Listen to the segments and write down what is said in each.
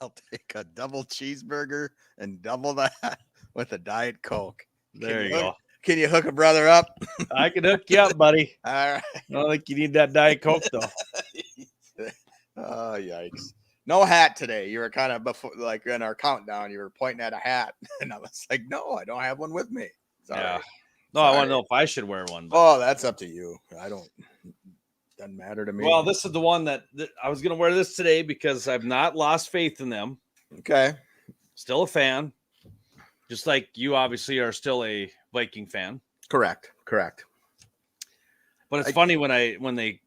I'll take a double cheeseburger and double that with a Diet Coke. There you go. Can you hook a brother up? I can hook you up, buddy. All right. I don't think you need that Diet Coke, though. Oh, yikes. No hat today. You were kind of before, like in our countdown, you were pointing at a hat. And I was like, no, I don't have one with me. Sorry. Yeah. No, I want to know if I should wear one. Oh, that's up to you. I don't, doesn't matter to me. Well, this is the one that I was going to wear this today because I've not lost faith in them. Okay. Still a fan. Just like you obviously are still a Viking fan. Correct. But it's funny when they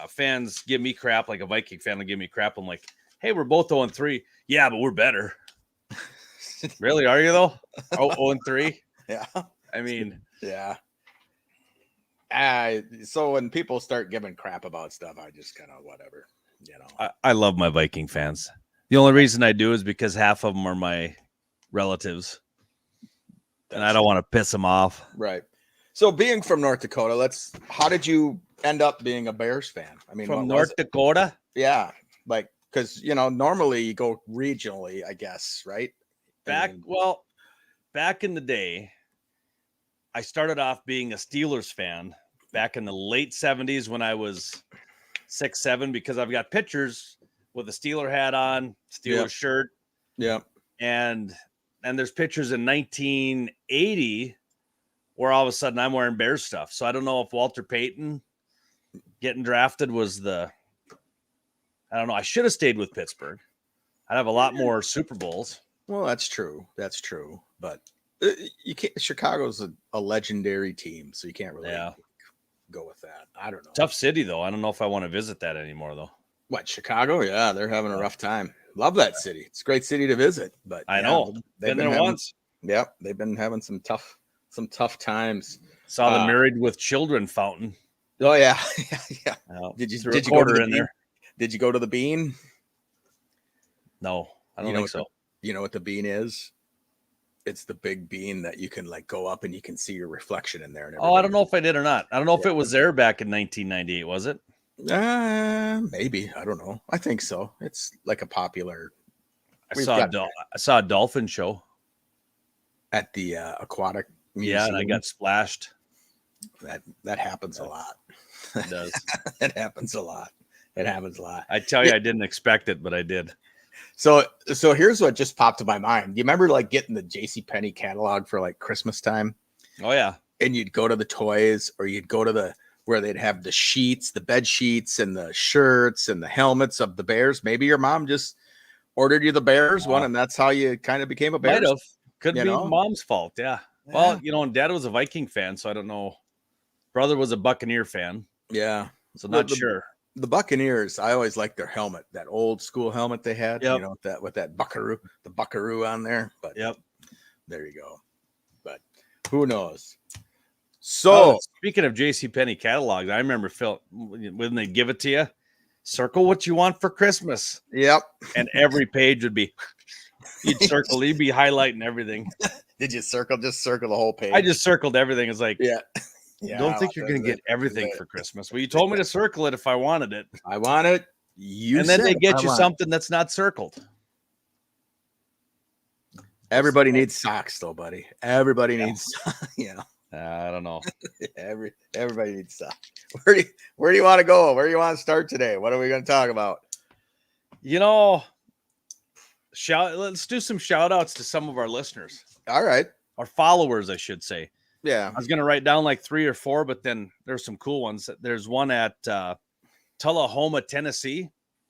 fans give me crap, like a Viking fan will give me crap. I'm like, hey, we're both 0-3. Yeah, but we're better. Really? Are you though? 0-3? Yeah. I mean, yeah. So when people start giving crap about stuff, I just kind of whatever, you know. I love my Viking fans. The only reason I do is because half of them are my relatives. And I don't want to piss them off. Right. So being from North Dakota, how did you end up being a Bears fan? I mean, from North Dakota? Yeah. Like, because, normally you go regionally, I guess, right? Back in the day, I started off being a Steelers fan back in the late 70s when I was 6'7", because I've got pictures with a Steeler hat on, Steeler shirt. Yeah. And there's pictures in 1980 where all of a sudden I'm wearing Bears stuff. So I don't know if Walter Payton getting drafted was I don't know. I should have stayed with Pittsburgh. I'd have a lot more Super Bowls. Well, that's true. But you can't. Chicago's a legendary team, so you can't really go with that. I don't know. Tough city, though. I don't know if I want to visit that anymore, though. What, Chicago? Yeah, they're having a rough time. Love that city. It's a great city to visit. But I know. They've been there once. Yep, they've been having some tough times. Saw the Married with Children fountain. Oh yeah, yeah. Did you go to the in there? Did you go to the Bean? No, I don't think so. You know what the Bean is? It's the big bean that you can like go up and you can see your reflection in there. And I don't know if I did or not. I don't know if it was there back in 1998. Was it? Maybe. I don't know. I think so. It's like a popular. I saw a dolphin show at the aquatic museum. Yeah, and I got splashed. That happens a lot. It does. It happens a lot. I tell you, I didn't expect it, but I did. So here's what just popped in my mind. You remember like getting the JCPenney catalog for like Christmas time? Oh yeah. And you'd go to the toys, or you'd go to where they'd have the sheets, the bed sheets, and the shirts and the helmets of the Bears. Maybe your mom just ordered you the Bears one, and that's how you kind of became a Bears. Might have. Could be mom's fault. Yeah. Well, and Dad was a Viking fan, so I don't know. Brother was a Buccaneer fan. Yeah. So not sure. The Buccaneers, I always liked their helmet, that old school helmet they had, with that buckaroo on there. But there you go. But who knows? So speaking of JCPenney catalogs, I remember Phil when they give it to you, circle what you want for Christmas. Yep. And every page would be you'd be highlighting everything. Did you just circle the whole page? I just circled everything. It's like Yeah, don't think you're going to get everything for Christmas. Well, you told me to circle it if I wanted it. I want it. And then they get you something that's not circled. Everybody needs socks, though, buddy. Everybody needs, I don't know. Everybody needs socks. Where do you want to go? Where do you want to start today? What are we going to talk about? Let's do some shout outs to some of our listeners. All right. Our followers, I should say. Yeah. I was going to write down like 3 or 4, but then there's some cool ones. There's one at Tullahoma, Tennessee.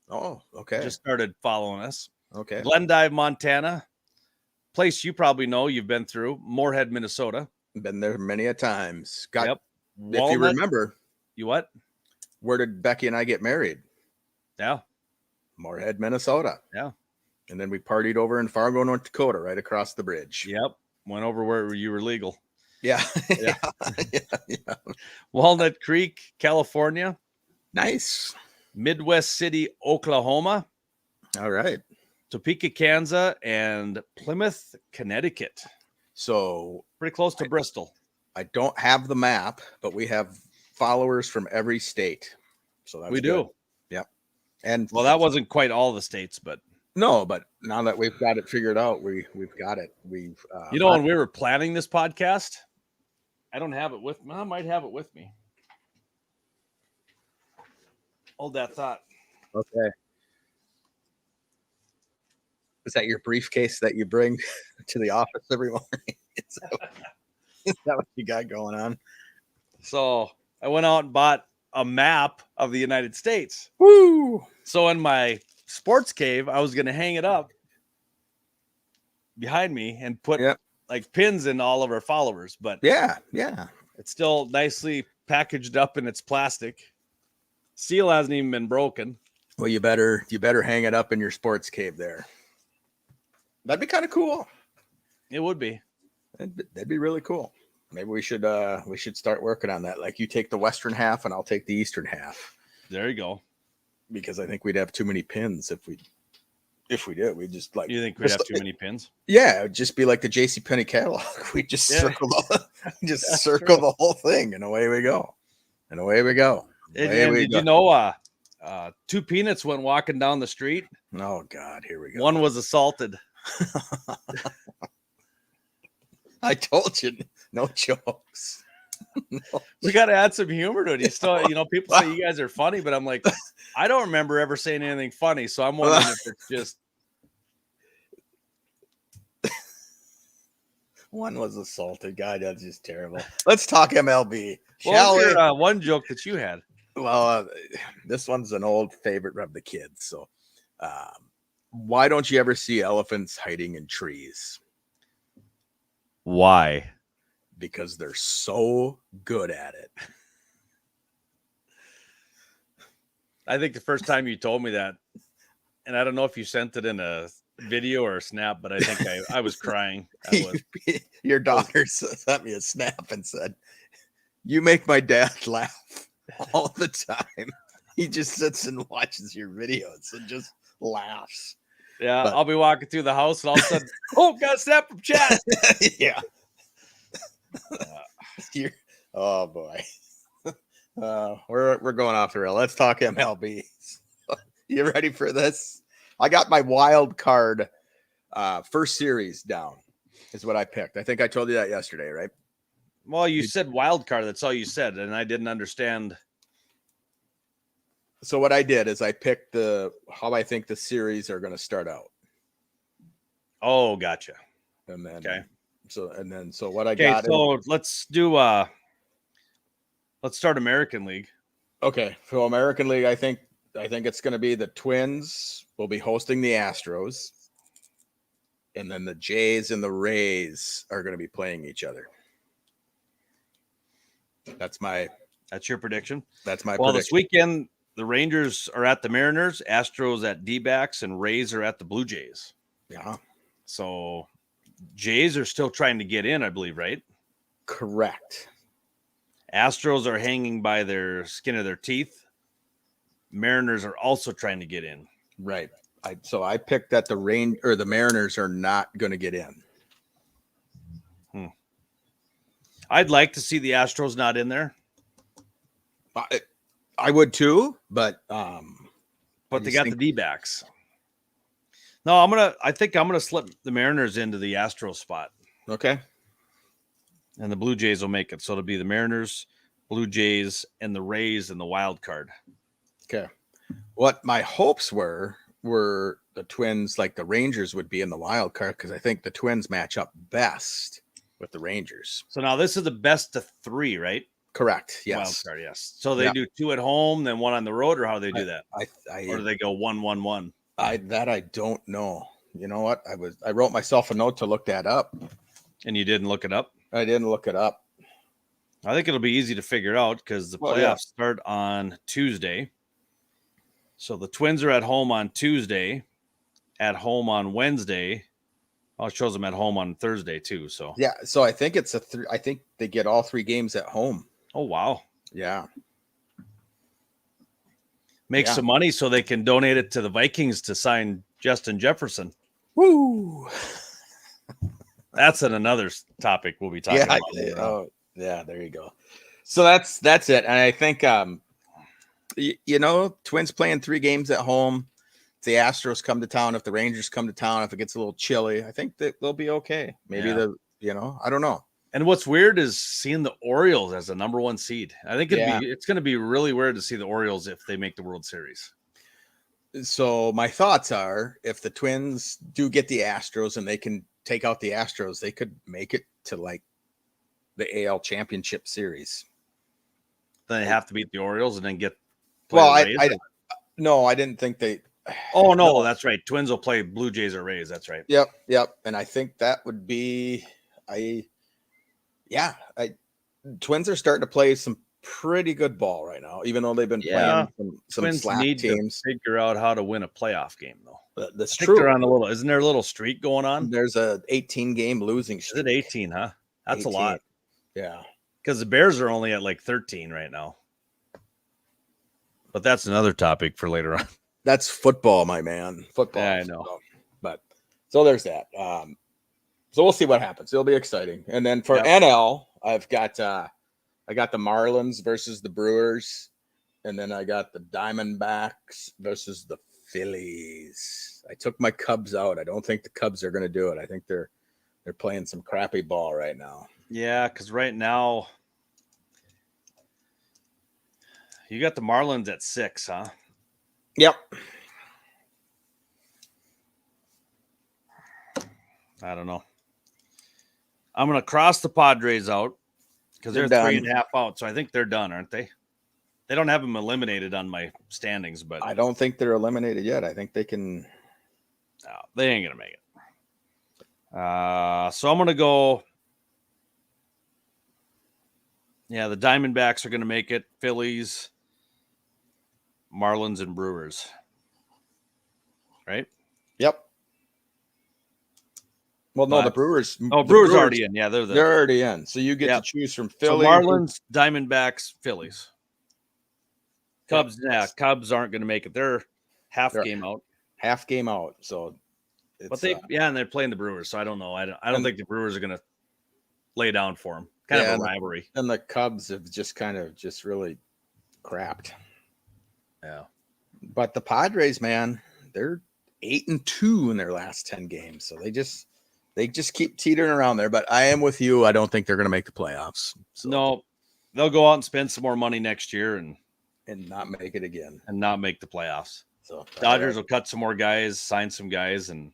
Oh, okay. Just started following us. Okay. Glendive, Montana. Place you probably know, you've been through. Moorhead, Minnesota. Been there many a times. Yep. If you remember. You what? Where did Becky and I get married? Yeah. Moorhead, Minnesota. Yeah. And then we partied over in Fargo, North Dakota, right across the bridge. Yep. Went over where you were legal. Yeah. Yeah. Walnut Creek, California. Nice. Midwest City, Oklahoma. All right. Topeka, Kansas, and Plymouth, Connecticut. So pretty close to Bristol. I don't have the map, but we have followers from every state. So that's we good. do. Yep. And that wasn't quite all the states, but No, but now that we've got it figured out, we've got it. We've when we were planning this podcast, I don't have it with me. I might have it with me. Hold that thought. Okay. Is that your briefcase that you bring to the office every morning? Is that what you got going on? So I went out and bought a map of the United States. Woo! So in my sports cave, I was going to hang it up behind me and put like pins in all of our followers. But yeah, it's still nicely packaged up in its plastic. Seal hasn't even been broken. Well, you better hang it up in your sports cave there. That'd be kind of cool. It would be. That'd be really cool. Maybe we should start working on that. Like you take the western half and I'll take the eastern half. There you go. Because I think we'd have too many pins if we did. We just like. You think we'd have too many pins? Yeah, it'd just be like the JCPenney catalog. We just circle the whole thing, and away we go. And did you know? 2 peanuts went walking down the street. Oh God, here we go. One was assaulted. I told you, no jokes. We got to add some humor to it. You still, people say you guys are funny, but I'm like, I don't remember ever saying anything funny. So I'm wondering if it's just. One was assaulted. God, that's just terrible. Let's talk MLB. What was your one joke that you had? Well, this one's an old favorite of the kids. So, why don't you ever see elephants hiding in trees? Why? Because they're so good at it. I think the first time you told me that, and I don't know if you sent it in a video or a snap, but I think I was crying. Your daughter sent me a snap and said, "You make my dad laugh all the time. He just sits and watches your videos and just laughs." Yeah, I'll be walking through the house and all of a sudden, got a snap from chat. Yeah. Oh boy. We're going off the rail. Let's talk MLB. You ready for this? I got my wild card first series down is what I picked. I think I told you that yesterday, right? Well, you said wild card. That's all you said. And I didn't understand. So what I did is I picked how I think the series are going to start out. Oh, gotcha. And then, okay. So what I got. So let's do, let's start American League. Okay. So American League, I think it's going to be the Twins will be hosting the Astros. And then the Jays and the Rays are going to be playing each other. That's your prediction. That's my prediction. This weekend, the Rangers are at the Mariners, Astros at D-backs, and Rays are at the Blue Jays. Yeah. So Jays are still trying to get in, I believe, right? Correct. Astros are hanging by their skin of their teeth. Mariners are also trying to get in. Right. So I picked that the Mariners are not going to get in. I'd like to see the Astros not in there. I would too, but they got the D-backs. No, I think I'm gonna slip the Mariners into the Astros spot. Okay. And the Blue Jays will make it. So it'll be the Mariners, Blue Jays, and the Rays in the wild card. Okay. What my hopes were the Twins, like the Rangers, would be in the wild card because I think the Twins match up best with the Rangers. So now this is the best of 3, right? Correct. Yes. Wild card, yes. So they do 2 at home, then 1 on the road, or how do they do that? Or do they go 1-1-1? I don't know. You know what? I wrote myself a note to look that up. And you didn't look it up? I didn't look it up. I think it'll be easy to figure out because the playoffs start on Tuesday. So the Twins are at home on Tuesday, at home on Wednesday. Oh, it shows them at home on Thursday too. So yeah, so I think it's I think they get all 3 games at home. Oh wow! Yeah, make some money so they can donate it to the Vikings to sign Justin Jefferson. Woo! That's another topic we'll be talking about. Yeah, there you go. So that's it, and I think Twins playing 3 games at home. the Astros come to town, if the Rangers come to town, if it gets a little chilly, I think that they'll be okay. Maybe I don't know. And what's weird is seeing the Orioles as the number 1 seed. I think it's going to be really weird to see the Orioles if they make the World Series. So my thoughts are, if the Twins do get the Astros and they can take out the Astros, they could make it to like the AL Championship Series. Then they have to beat the Orioles and then get. Well, I didn't think they. Oh no, that's right. Twins will play Blue Jays or Rays. That's right. Yep. And I think that would be, Twins are starting to play some pretty good ball right now, even though they've been playing some Twins slack need teams. to figure out how to win a playoff game, though. That's true. They're on isn't there a little streak going on? There's a 18-game losing streak. Is it 18? Huh? That's 18. A lot. Yeah, because the Bears are only at like 13 right now. But that's another topic for later on. That's football, my man. Football. Yeah, I know. But so there's that. So we'll see what happens. It'll be exciting. And then for NL, I've got I got the Marlins versus the Brewers, and then I got the Diamondbacks versus the Phillies. I took my Cubs out. I don't think the Cubs are going to do it. I think they're playing some crappy ball right now. Yeah, because right now you got the Marlins at 6, huh? Yep. I don't know. I'm going to cross the Padres out because they're 3.5 out. So I think they're done, aren't they? They don't have them eliminated on my standings, but I don't think they're eliminated yet. I think they can. No, they ain't going to make it. So I'm going to go. Yeah, the Diamondbacks are going to make it. Phillies, Marlins, and Brewers. Right? Yep. Well, no, the Brewers. Oh, Brewers already in. Yeah, they're already in. So you get to choose from Philly. So Marlins, Diamondbacks, Phillies. Cubs, Cubs aren't going to make it. They're half game out. Half game out. So, but and they're playing the Brewers. So I don't know. I don't think the Brewers are going to lay down for them. Kind of a rivalry. And the Cubs have just really crapped. Yeah. But the Padres, man, they're 8-2 in their last 10 games. So they just keep teetering around there. But I am with you. I don't think they're going to make the playoffs. So. No, they'll go out and spend some more money next year and not make it again. And not make the playoffs. So Dodgers will cut some more guys, sign some guys, and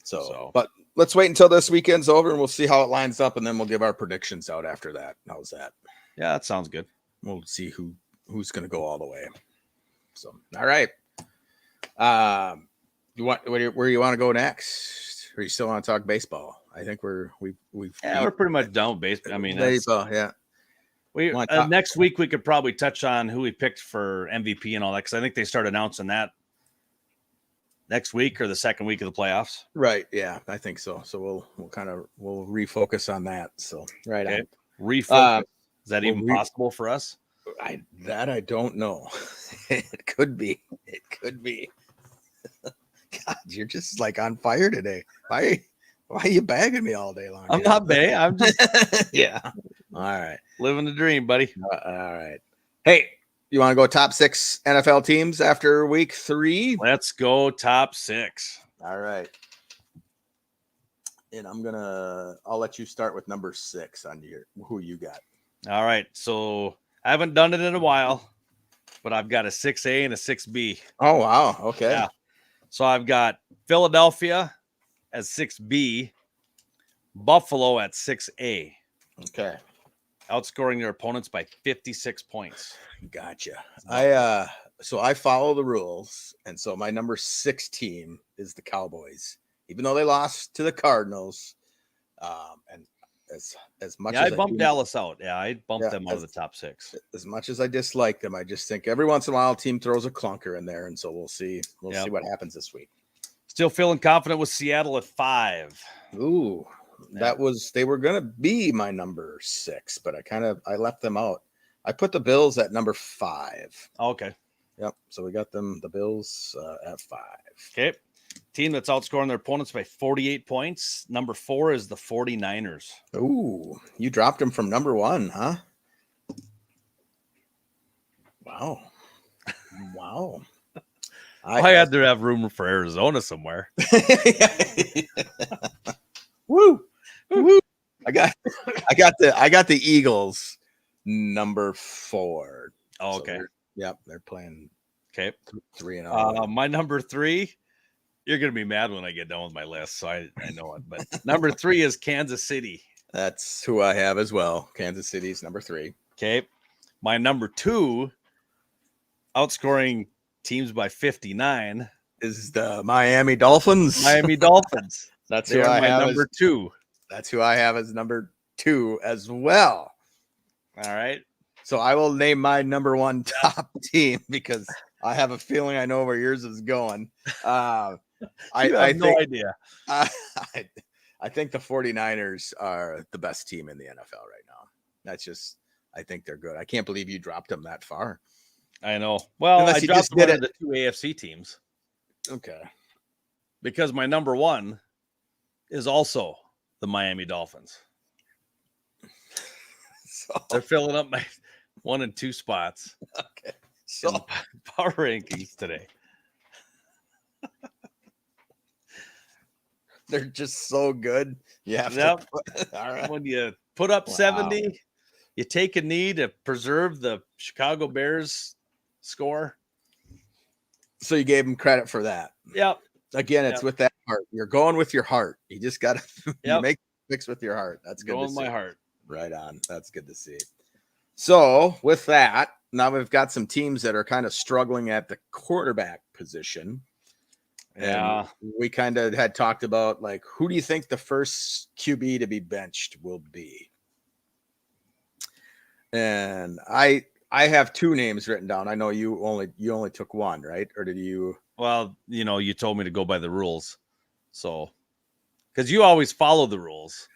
so. But let's wait until this weekend's over and we'll see how it lines up, and then we'll give our predictions out after that. How's that? Yeah, that sounds good. We'll see who's going to go all the way. So, all right. Where you want to go next? Or you still want to talk baseball? I think we're pretty much done with baseball. I mean, baseball, yeah. Next week we could probably touch on who we picked for MVP and all that, because I think they start announcing that next week or the second week of the playoffs. Right. Yeah, I think so. So we'll refocus on that. So right. Okay. Refocus. Is that even possible for us? I don't know. It could be. God, you're just like on fire today. Why are you bagging me all day long? I'm not bagging. I'm just yeah. All right. Living the dream, buddy. All right. Hey, you want to go top 6 NFL teams after week 3? Let's go top 6. All right. And I'll let you start with number 6 on who you got. All right. So I haven't done it in a while, but I've got a 6A and a 6B. Oh, wow. Okay. Yeah. So I've got Philadelphia as 6B, Buffalo at 6A. Okay. Outscoring their opponents by 56 points. Gotcha. So I follow the rules, and so my number 6 team is the Cowboys, even though they lost to the Cardinals. And as much as I bumped Dallas out. Yeah, I bumped them out of the top 6. As much as I dislike them, I just think every once in a while a team throws a clunker in there, and so we'll see. We'll see what happens this week. Still feeling confident with Seattle at 5. Ooh. They were going to be my number 6, but I left them out. I put the Bills at number 5. Okay. Yep. So we got the Bills at 5. Okay. Team that's outscoring their opponents by 48 points. Number 4 is the 49ers. Ooh, you dropped them from number 1, huh? Wow. I had to have room for Arizona somewhere. Woo! Woo! I got the Eagles number 4. Oh, okay. So they're playing. Okay. 3-0. My number 3. You're gonna be mad when I get done with my list, so I know it. But number 3 is Kansas City. That's who I have as well. Kansas City's number 3. Okay. My number 2, outscoring teams by 59, is the Miami Dolphins. Miami Dolphins. That's who I have number 2. That's who I have as number 2 as well. All right. So I will name my number 1 top team because I have a feeling I know where yours is going. I have no idea. I think the 49ers are the best team in the NFL right now. That's just, I think they're good. I can't believe you dropped them that far. I know. Well, unless I dropped one of the 2 AFC teams. Okay. Because my number 1 is also the Miami Dolphins. So they're filling up my 1 and 2 spots. Okay. So in the power rankings today. They're just so good. You have to all right. When you put up 70, you take a knee to preserve the Chicago Bears score. So you gave them credit for that. Yep. Again, it's with that heart. You're going with your heart. You just got to make mix with your heart. That's good. Going to see. My heart. Right on. That's good to see. So with that, now we've got some teams that are kind of struggling at the quarterback position. Yeah. And we kind of had talked about, like, who do you think the first QB to be benched will be? And I have 2 names written down. I know you only took 1, right? Or did you? Well, you told me to go by the rules. So, because you always follow the rules,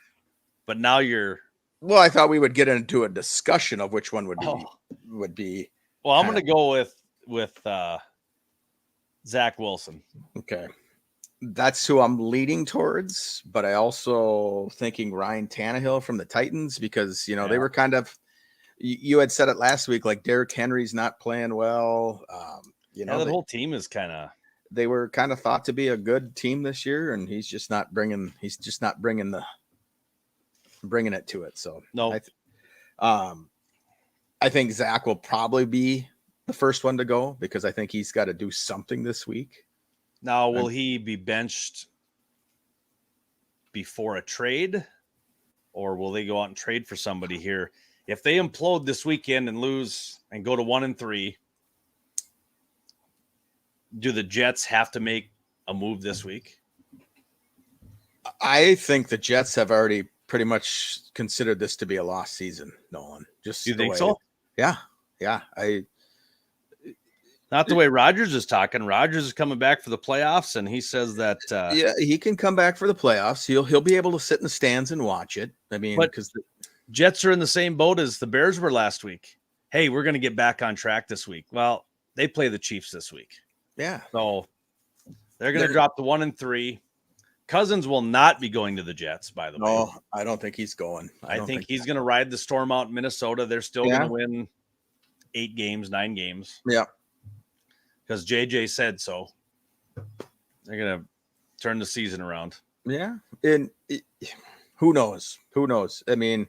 but now you're. Well, I thought we would get into a discussion of which one would be. Well, I'm going to go with Zach Wilson. Okay. That's who I'm leaning towards, but I also thinking Ryan Tannehill from the Titans because, they were kind of, you had said it last week, like Derrick Henry's not playing well. The whole team is they were kind of thought to be a good team this year, and he's just not bringing it to it. So no, I think Zach will probably be the first one to go because I think he's got to do something this week. Now, will he be benched before a trade, or will they go out and trade for somebody here? If they implode this weekend and lose and go to 1-3, do the Jets have to make a move this week? I think the Jets have already pretty much considered this to be a lost season, Nolan. Just you think so? Yeah. Not the way Rodgers is talking. Rodgers is coming back for the playoffs, and he says that he can come back for the playoffs. He'll be able to sit in the stands and watch it. I mean, because the Jets are in the same boat as the Bears were last week. Hey, we're going to get back on track this week. Well, they play the Chiefs this week. Yeah. So they're going to drop to 1-3. Cousins will not be going to the Jets, by the way. No, I don't think he's going. I think he's going to ride the storm out in Minnesota. They're still going to win 8 games, 9 games. Yeah. Because JJ said so. They're going to turn the season around. Yeah. And who knows? Who knows? I mean,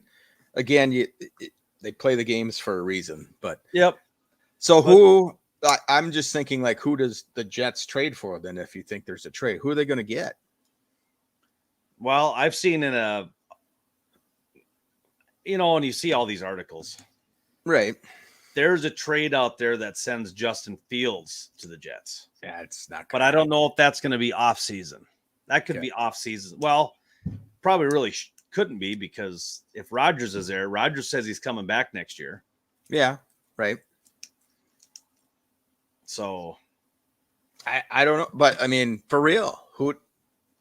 again, they play the games for a reason. But yep. So I'm just thinking, like, who does the Jets trade for then if you think there's a trade? Who are they going to get? Well, I've seen and you see all these articles. Right. There's a trade out there that sends Justin Fields to the Jets. Yeah, it's not. But I don't know if that's going to be off season. That could be off season. Well, probably really couldn't be because if Rodgers is there, Rodgers says he's coming back next year. Yeah, right. So I don't know, but I mean, for real,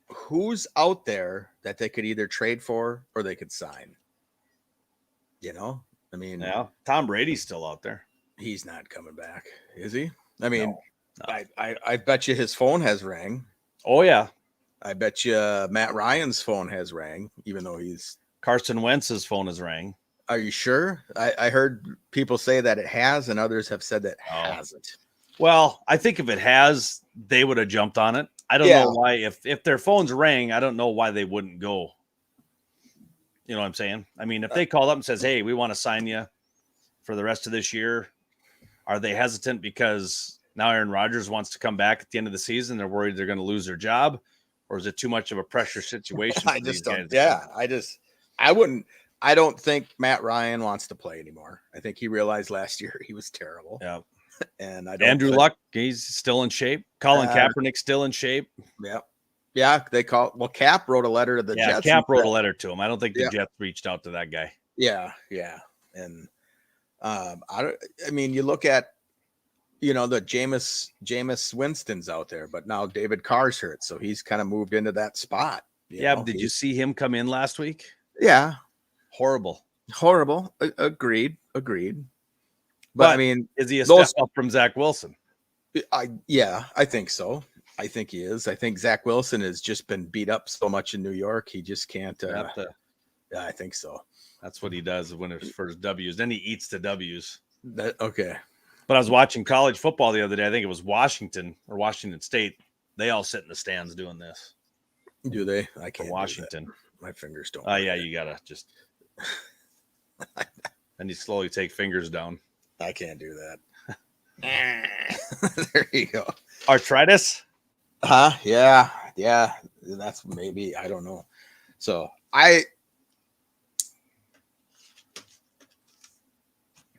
who's out there that they could either trade for or they could sign? I mean, yeah, Tom Brady's still out there. He's not coming back, is he? I mean, no. I bet you his phone has rang. Oh yeah, I bet you Matt Ryan's phone has rang, even though Carson Wentz's phone has rang. Are you sure? I heard people say that it has, and others have said that hasn't. Well, I think if it has, they would have jumped on it. I don't know why. If their phones rang, I don't know why they wouldn't go. You know what I'm saying? I mean, if they called up and says, "Hey, we want to sign you for the rest of this year," are they hesitant because now Aaron Rodgers wants to come back at the end of the season? They're worried they're going to lose their job, or is it too much of a pressure situation? I just don't. Yeah, I wouldn't. I don't think Matt Ryan wants to play anymore. I think he realized last year he was terrible. Yeah. And I don't Andrew Luck, he's still in shape. Colin Kaepernick's still in shape. Yeah. Yeah, Cap wrote a letter to the Jets. Cap wrote a letter to him. I don't think the Jets reached out to that guy. Yeah. And I mean, you look at, the Jameis Winston's out there, but now David Carr's hurt, so he's kind of moved into that spot. Did you see him come in last week? Yeah. Horrible. Agreed. But I mean, is he a step up from Zach Wilson? I think so. I think he is. I think Zach Wilson has just been beat up so much in New York. He just can't. Yeah, I think so. That's what he does when it's for his W's. Then he eats the W's. Okay. But I was watching college football the other day. I think it was Washington State. They all sit in the stands doing this. Do they? I can't. Washington. My fingers don't. Oh, yeah. You got to just. And you slowly take fingers down. I can't do that. There you go. Arthritis? Huh? Yeah. That's maybe, I don't know. So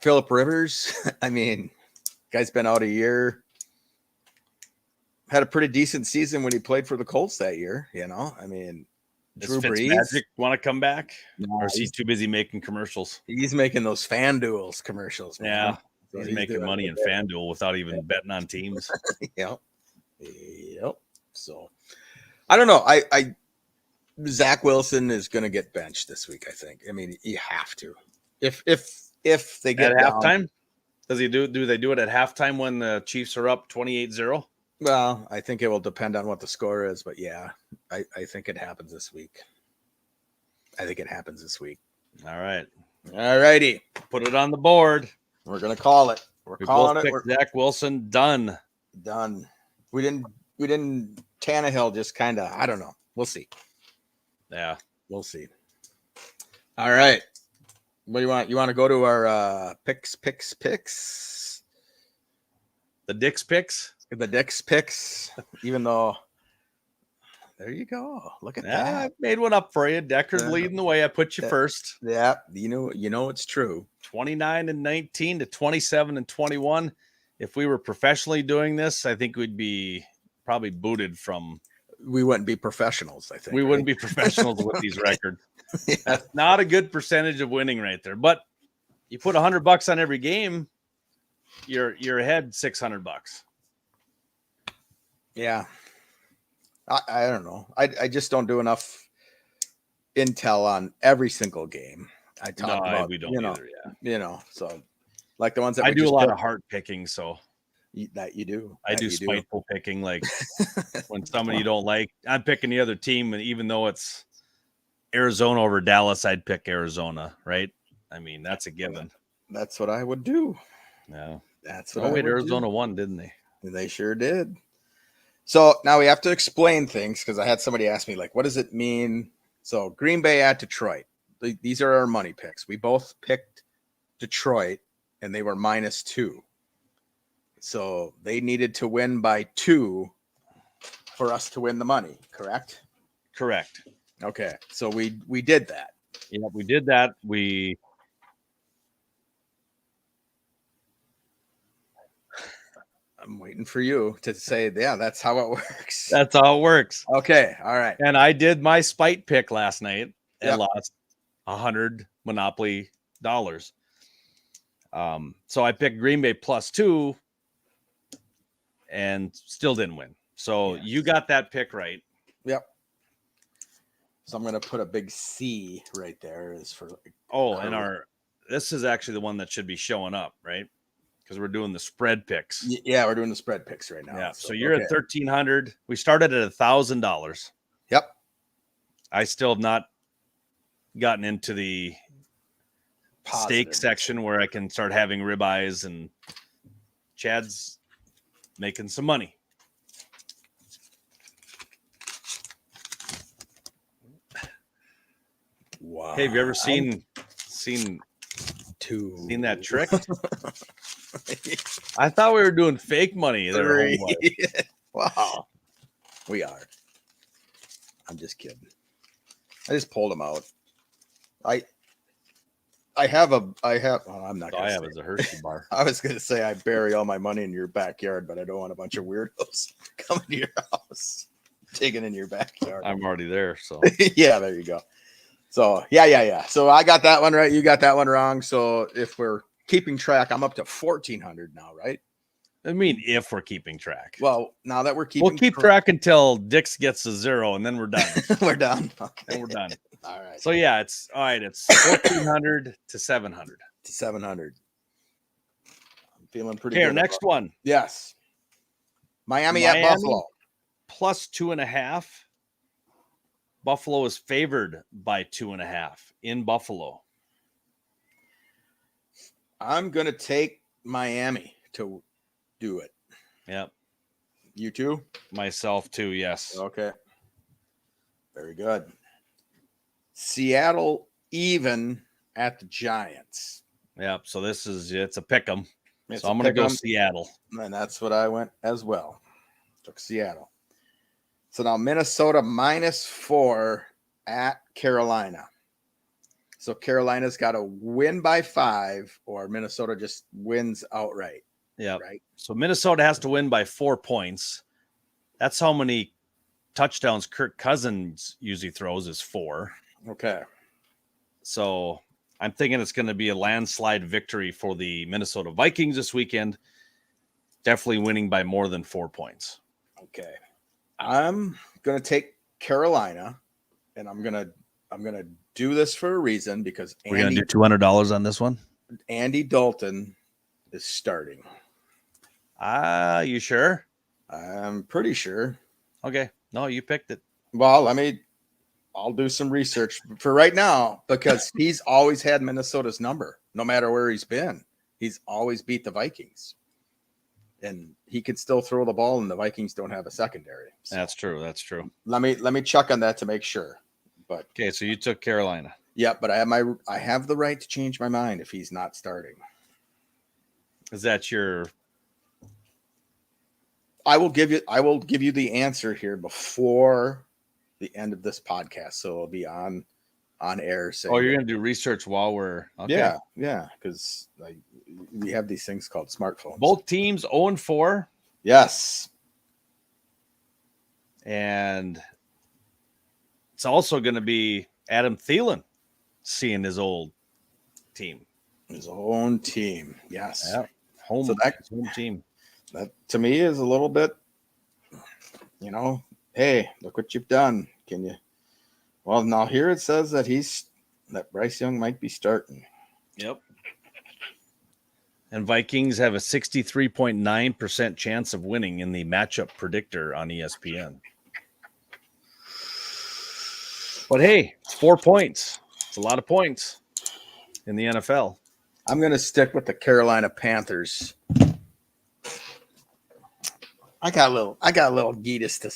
Phillip Rivers, I mean, guy's been out a year. Had a pretty decent season when he played for the Colts that year. I mean, Drew Brees. Magic want to come back? No, or is he too busy making commercials? He's making those FanDuels commercials. Man. Yeah. So he's making money in FanDuel without even betting on teams. Yep. So I don't know. Zach Wilson is going to get benched this week. I think. I mean, you have to. If they get at halftime, does he do? Do they do it at halftime when the Chiefs are up 28-0? Well, I think it will depend on what the score is, but yeah, I think it happens this week. All right. All righty. Put it on the board. We're gonna call it. We're calling it. Zach Wilson done. We didn't Tannehill just kind of, I don't know. We'll see. Yeah. We'll see. All right. What do you want? You want to go to our picks? The Dick's picks? The Dick's picks, even though there you go. Look at that. I made one up for you. Decker's leading the way. I put you first. Yeah, you know it's true. 29-19 to 27-21. If we were professionally doing this, I think we'd be probably booted from. We wouldn't be professionals, I think. We wouldn't be professionals with these records. Yeah. That's not a good percentage of winning right there. But you put $100 on every game, you're ahead $600. Yeah. I don't know. I just don't do enough intel on every single game. I talk about, we don't either, yeah. So like the ones that I do a lot of heart picking, so that you do. I do spiteful picking, like when somebody you don't like, I'm picking the other team, and even though it's Arizona over Dallas, I'd pick Arizona, right? I mean, that's a given. That's what I would do. Yeah. That's what Arizona won, didn't they? They sure did. So now we have to explain things because I had somebody ask me, like, what does it mean? So Green Bay at Detroit. These are our money picks. We both picked Detroit, and they were -2. So they needed to win by 2 for us to win the money, correct? Correct. Okay. So we did that. Yeah, we did that. I'm waiting for you to say, yeah, that's how it works. That's how it works. Okay. All right. And I did my spite pick last night and lost 100 Monopoly dollars. So I picked Green Bay +2 and still didn't win. So you got that pick right. Yep. So I'm going to put a big C right there is for. And this is actually the one that should be showing up, right? Because we're doing the spread picks. Yeah, we're doing the spread picks right now. Yeah. So you're at 1,300. We started at $1,000. Yep. I still have not gotten into the steak section where I can start having ribeyes, and Chad's making some money. Wow. Hey, have you ever seen that trick? I thought we were doing fake money there. Wow. We are. I'm just kidding. I just pulled them out. I have. Oh, I'm not. I have as a Hershey bar. I was going to say I bury all my money in your backyard, but I don't want a bunch of weirdos coming to your house, digging in your backyard. I'm already there, so yeah, there you go. So yeah. So I got that one right. You got that one wrong. So if we're keeping track, I'm up to 1,400 now, right? I mean, if we're keeping track. Well, now that we'll keep track until Dix gets a 0, and then we're done. We're done. Okay, and we're done. All right. So yeah, it's all right. It's 1,400 to 700. To 700. I'm feeling pretty good. Okay, next one. Yes. Miami at Buffalo. Plus 2.5. Buffalo is favored by 2.5 in Buffalo. I'm going to take Miami to do it. Yep. You too? Myself too, yes. Okay. Very good. Seattle even at the Giants. Yep. So it's a pick 'em. So I'm going to go Seattle. And that's what I went as well. Took Seattle. So now Minnesota -4 at Carolina. So Carolina's got to win by 5 or Minnesota just wins outright. Yeah. Right. So Minnesota has to win by 4 points. That's how many touchdowns Kirk Cousins usually throws is 4. Okay. So I'm thinking it's going to be a landslide victory for the Minnesota Vikings this weekend. Definitely winning by more than 4 points. Okay. I'm going to take Carolina, and I'm going to do this for a reason because we're going to do $200 on this one. Andy Dalton is starting. You sure? I'm pretty sure. Okay. No, you picked it. Well, I'll do some research for right now because he's always had Minnesota's number, no matter where he's been. He's always beat the Vikings. And he could still throw the ball, and the Vikings don't have a secondary. So that's true. Let me check on that to make sure. But okay, so you took Carolina. Yeah, but I have the right to change my mind if he's not starting. Is that your? I will give you the answer here before the end of this podcast, so it'll be on air. Oh, you're gonna do research while we're okay. Yeah, because we have these things called smartphones. Both teams 0-4. Yes, and it's also going to be Adam Thielen seeing his old team, his own team. Yes, yeah. Home team. That to me is a little bit, hey, look what you've done. Can you? Well, now here it says that Bryce Young might be starting. Yep. And Vikings have a 63.9% chance of winning in the matchup predictor on ESPN. But hey, it's 4 points. It's a lot of points in the NFL. I'm going to stick with the Carolina Panthers. I got a little Geetus to.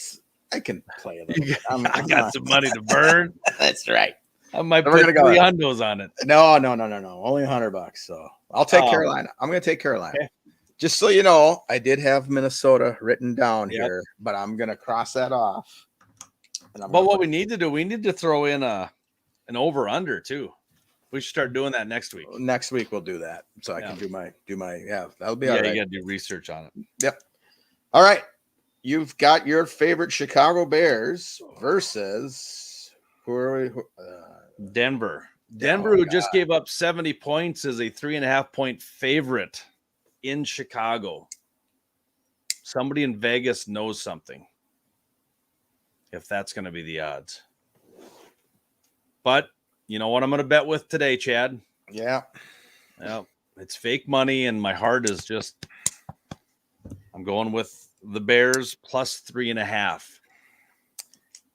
I can play a little. I got some money to burn. That's right. I might put 3 hundos on it. No. Only $100. So I'll take Carolina. I'm going to take Carolina. Okay. Just so you know, I did have Minnesota written down here, but I'm going to cross that off. But what we need to do, we need to throw in an over under too. We should start doing that next week. Next week we'll do that, so I can do my that'll be all right. You got to do research on it. Yep. All right, you've got your favorite Chicago Bears versus who are we? Denver. Denver, who just gave up 70 points, is a 3.5-point favorite in Chicago. Somebody in Vegas knows something. If that's going to be the odds. But you know what I'm going to bet with today, Chad? Yeah. Well, it's fake money, and my heart is just I'm going with the Bears plus 3.5.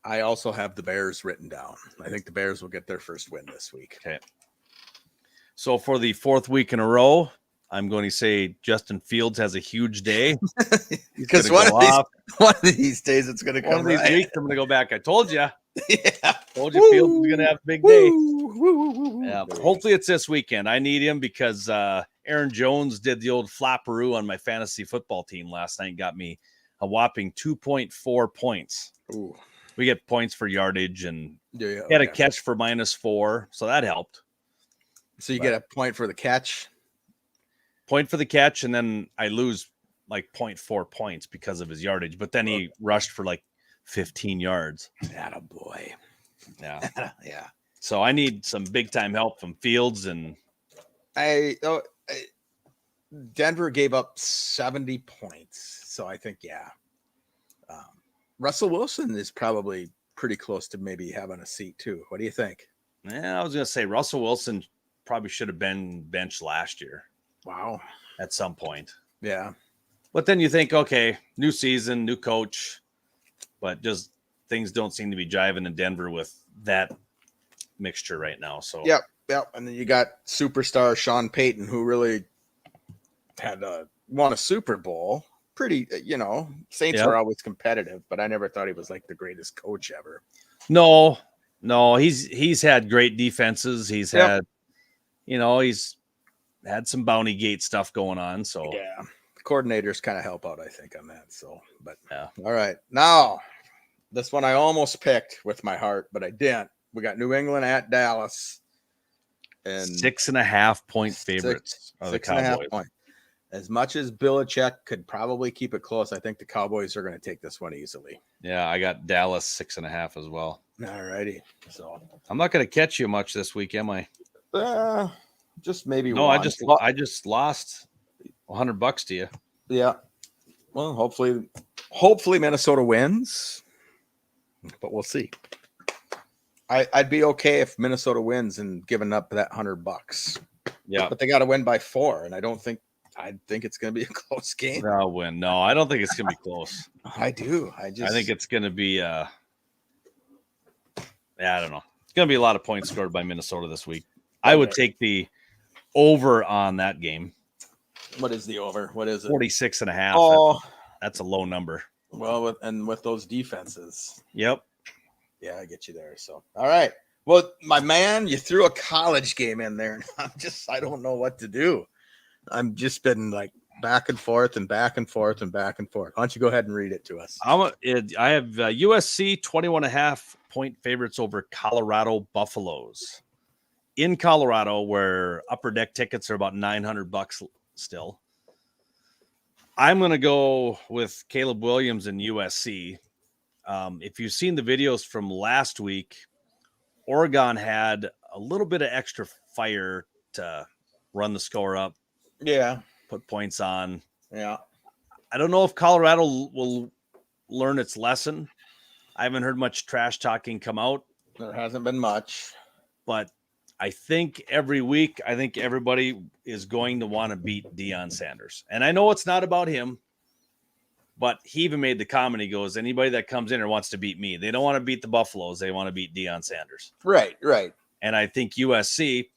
I also have the Bears written down. I think the Bears will get their first win this week. Okay. So for the 4th week in a row, I'm going to say Justin Fields has a huge day. Because one of these days it's going to come. One of these weeks I'm going to go back. I told you. Yeah. Told you Fields is going to have a big day. Yeah. Hopefully it's this weekend. I need him because Aaron Jones did the old flopperoo on my fantasy football team last night and got me a whopping 2.4 points. Ooh. We get points for yardage and had a catch for -4, so that helped. So you get a point for the catch? Point for the catch, and then I lose like 0.4 points because of his yardage. But then he rushed for like 15 yards. Attaboy. Yeah. Yeah. So I need some big time help from Fields, and Denver gave up 70 points. So I think, Russell Wilson is probably pretty close to maybe having a seat too. What do you think? Yeah, I was going to say Russell Wilson probably should have been benched last year. Wow. At some point. Yeah. But then you think, okay, new season, new coach, but just things don't seem to be jiving in Denver with that mixture right now. So Yep. And then you got superstar Sean Payton, who really had won a Super Bowl. Pretty, Saints were always competitive, but I never thought he was like the greatest coach ever. No, he's had great defenses. He's had, he's had some Bounty Gate stuff going on. So yeah, the coordinators kind of help out, I think, on that. So, but yeah. All right, now this one I almost picked with my heart, but I didn't. We got New England at Dallas, and 6.5 point favorites of the Cowboys. As much as Belichick could probably keep it close, I think the Cowboys are going to take this one easily. Yeah, I got Dallas 6.5 as well. All righty. So I'm not going to catch you much this week, am I? Just maybe. No, I just lost $100 to you. Yeah. Well, hopefully Minnesota wins, but we'll see. I'd be okay if Minnesota wins and giving up that $100. Yeah, but they got to win by 4, and I think it's going to be a close game. They'll win. No, I don't think it's going to be close. I do. I think it's going to be. I don't know. It's going to be a lot of points scored by Minnesota this week. I would take the over on that game. What is the over? What is it? 46.5. Oh, that's a low number. Well, with those defenses. Yep. Yeah, I get you there. So, all right. Well, my man, you threw a college game in there, and I don't know what to do. I'm just been like back and forth and back and forth and back and forth. Why don't you go ahead and read it to us? I have USC 21.5 point favorites over Colorado Buffaloes in Colorado, where upper deck tickets are about $900 still. I'm going to go with Caleb Williams and USC. If you've seen the videos from last week, Oregon had a little bit of extra fire to run the score up. Yeah. Put points on. Yeah. I don't know if Colorado will learn its lesson. I haven't heard much trash talking come out. There hasn't been much. But I think every week, everybody is going to want to beat Deion Sanders. And I know it's not about him, but he even made the comment. He goes, anybody that comes in or wants to beat me, they don't want to beat the Buffaloes. They want to beat Deion Sanders. Right. And I think USC,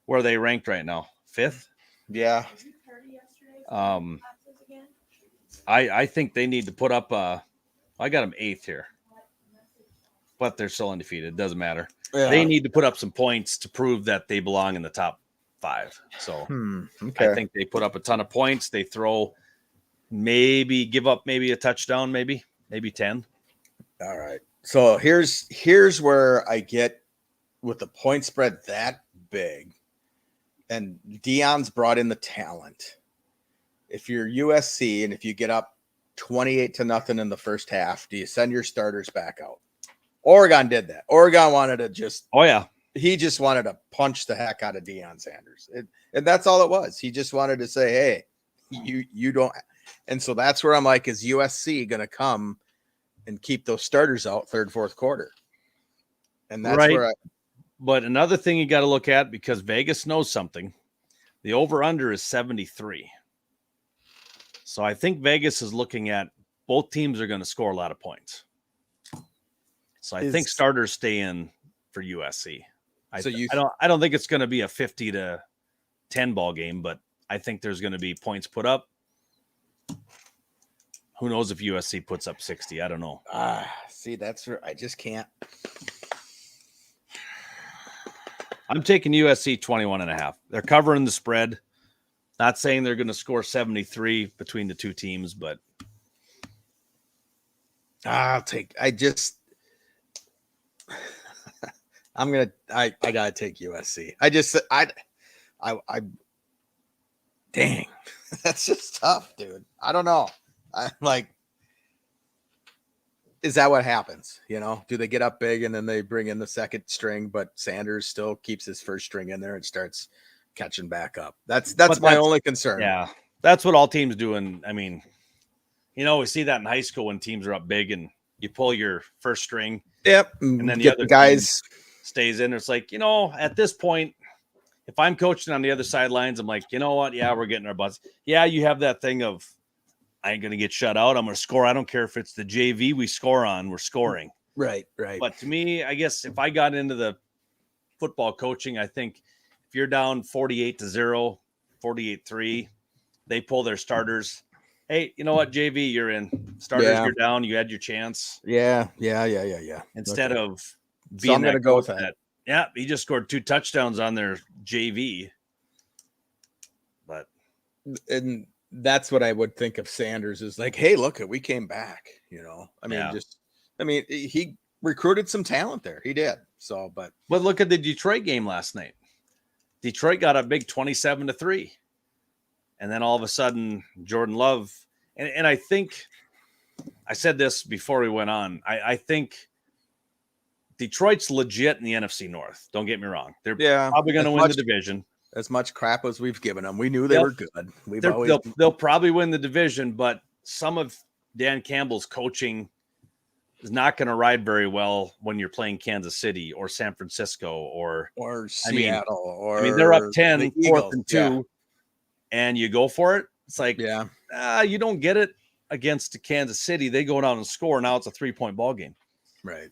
where are they ranked right now? 5th? Yeah. I think they need to put up I got them 8th here, but they're still undefeated. It doesn't matter. Yeah. They need to put up some points to prove that they belong in the top 5. So okay. I think they put up a ton of points. They throw, give up a touchdown, maybe 10. All right. So here's where I get with the point spread that big. And Deion's brought in the talent. If you're USC and if you get up 28-0 in the first half, do you send your starters back out? Oregon did that. Oregon wanted to just. Oh yeah. He just wanted to punch the heck out of Deion Sanders, and that's all it was. He just wanted to say, "Hey, you don't." And so that's where I'm like, is USC going to come and keep those starters out third, fourth quarter? And that's right. where. But another thing you got to look at, because Vegas knows something, the over-under is 73. So I think Vegas is looking at both teams are going to score a lot of points. So I think starters stay in for USC. I don't think it's going to be a 50-10 ball game, but I think there's going to be points put up. Who knows if USC puts up 60? I don't know. See, that's where I just can't. I'm taking USC 21.5. They're covering the spread. Not saying they're going to score 73 between the two teams, but I gotta take USC. Dang, that's just tough, dude. I don't know. Is that what happens? Do they get up big and then they bring in the second string, but Sanders still keeps his first string in there and starts catching back up? That's my only concern. Yeah, that's what all teams do. And I mean, we see that in high school when teams are up big and you pull your first string. Yep. And then the other guys stays in. It's like, at this point, if I'm coaching on the other sidelines, I'm like, you know what? Yeah, we're getting our butts. Yeah, you have that thing of, I ain't going to get shut out. I'm going to score. I don't care if it's the JV we score on. We're scoring. Right. But to me, I guess if I got into the football coaching, I think if you're down 48-0, 48-3, they pull their starters. Hey, you know what, JV, you're in. Starters, you're down. You had your chance. Yeah. Instead of being I'm going to go with that. Yeah, he just scored 2 touchdowns on their JV. And that's what I would think of Sanders is like, hey, look, we came back, he recruited some talent there. He did. So, but look at the Detroit game last night. Detroit got a big 27-3. And then all of a sudden, Jordan Love, and I think I said this before we went on. I think Detroit's legit in the NFC North. Don't get me wrong. They're probably going to win the division. As much crap as we've given them. We knew they were good. They'll probably win the division, but some of Dan Campbell's coaching is not going to ride very well when you're playing Kansas City or San Francisco or Seattle. They're up 10, 4th and 2, and you go for it. It's like, you don't get it against Kansas City. They go down and score. Now it's a 3-point ball game. Right.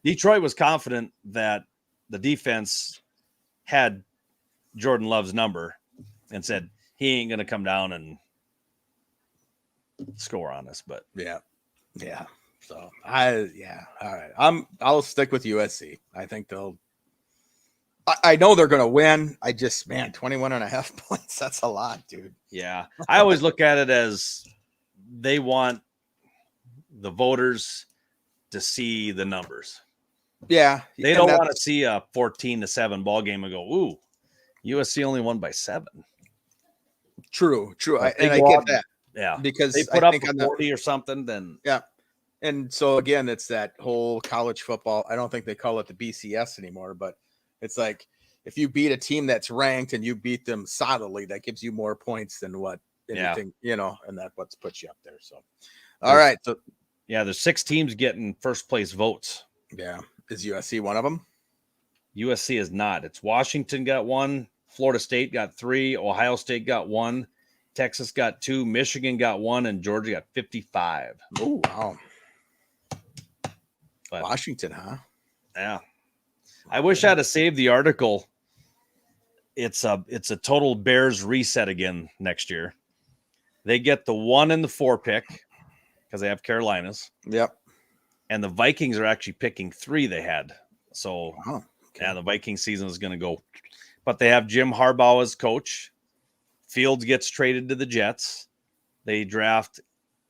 Detroit was confident that the defense had Jordan Love's number and said he ain't going to come down and score on us. But yeah. So all right. I'll stick with USC. I think I know they're going to win. 21.5 points. That's a lot, dude. Yeah. I always look at it as they want the voters to see the numbers. Yeah. They don't want to see a 14-7 ball game and go, ooh, USC only won by 7. True. I get that. Yeah. Because they put up 40 or something, then. Yeah. And so again, it's that whole college football. I don't think they call it the BCS anymore, but it's like if you beat a team that's ranked and you beat them solidly, that gives you more points than what anything, and that what's puts you up there. So, all right. So, there's 6 teams getting first place votes. Yeah. Is USC one of them? USC is not. It's Washington got 1, Florida State got 3, Ohio State got 1, Texas got 2, Michigan got 1, and Georgia got 55. Oh, wow. But, Washington, huh? Yeah. I wish I'd have saved the article. It's a total Bears reset again next year. They get the 1 and the 4 pick because they have Carolinas. Yep. And the Vikings are actually picking 3 they had. So, okay. The Viking season is going to go. But they have Jim Harbaugh as coach. Fields gets traded to the Jets. They draft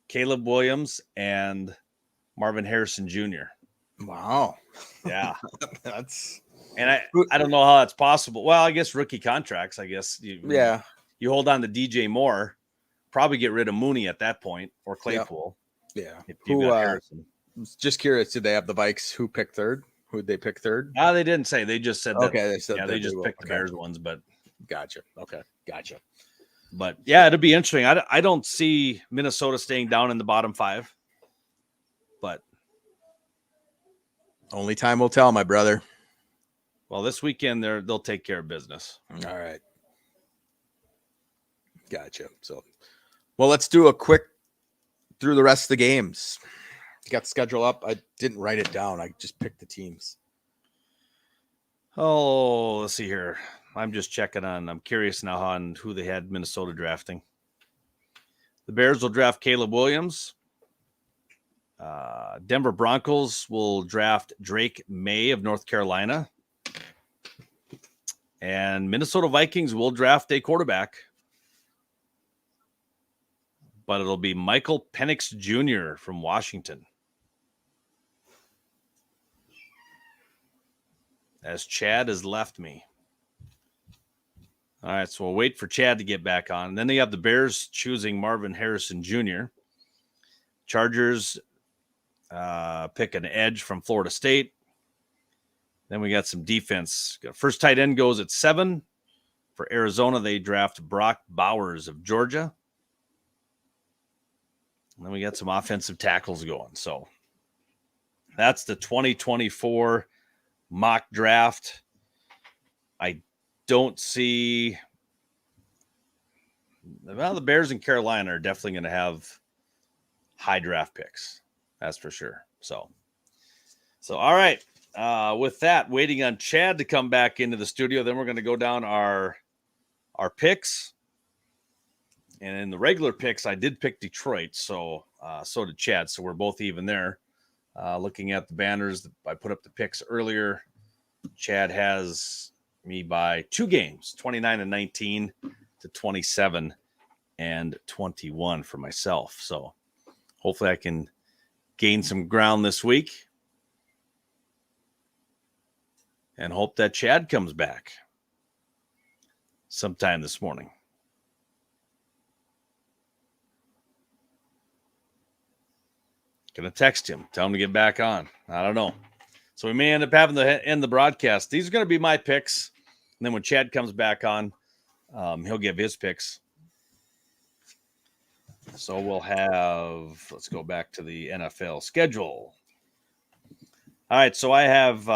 Caleb Williams and Marvin Harrison Jr. Wow. Yeah. That's. And I don't know how that's possible. Well, I guess rookie contracts, you hold on to DJ Moore, probably get rid of Mooney at that point or Claypool. Yeah. If you got Harrison. Just curious, did they have the Vikes who picked third? Who'd they pick third? No, they didn't say. They just said that. Okay, they said they just picked the Bears ones, but gotcha. Okay, gotcha. But yeah, it'll be interesting. I don't see Minnesota staying down in the bottom 5, but only time will tell, my brother. Well, this weekend they'll take care of business. All right. Gotcha. So, well, let's do a quick through the rest of the games. Got the schedule up. I didn't write it down. I just picked the teams. Oh, let's see here. I'm just checking on. I'm curious now on who they had Minnesota drafting. The Bears will draft Caleb Williams. Denver Broncos will draft Drake May of North Carolina. And Minnesota Vikings will draft a quarterback. But it'll be Michael Penix Jr. from Washington. As Chad has left me. All right, so we'll wait for Chad to get back on. Then they have the Bears choosing Marvin Harrison Jr. Chargers pick an edge from Florida State. Then we got some defense. First tight end goes at 7. For Arizona, they draft Brock Bowers of Georgia. And then we got some offensive tackles going. So that's the 2024 mock draft. I don't see. Well, the Bears and Carolina are definitely going to have high draft picks. That's for sure. So all right. With that, waiting on Chad to come back into the studio. Then we're going to go down our picks. And in the regular picks, I did pick Detroit. So did Chad. So we're both even there. Looking at the banners, I put up the picks earlier. Chad has me by 2 games, 29-19 to 27-21 for myself. So hopefully I can gain some ground this week and hope that Chad comes back sometime this morning. Gonna text him, tell him to get back on. I don't know. So we may end up having to end the broadcast. These are going to be my picks. And then when Chad comes back on, he'll give his picks. So we'll have, let's go back to the NFL schedule. All right. So I have,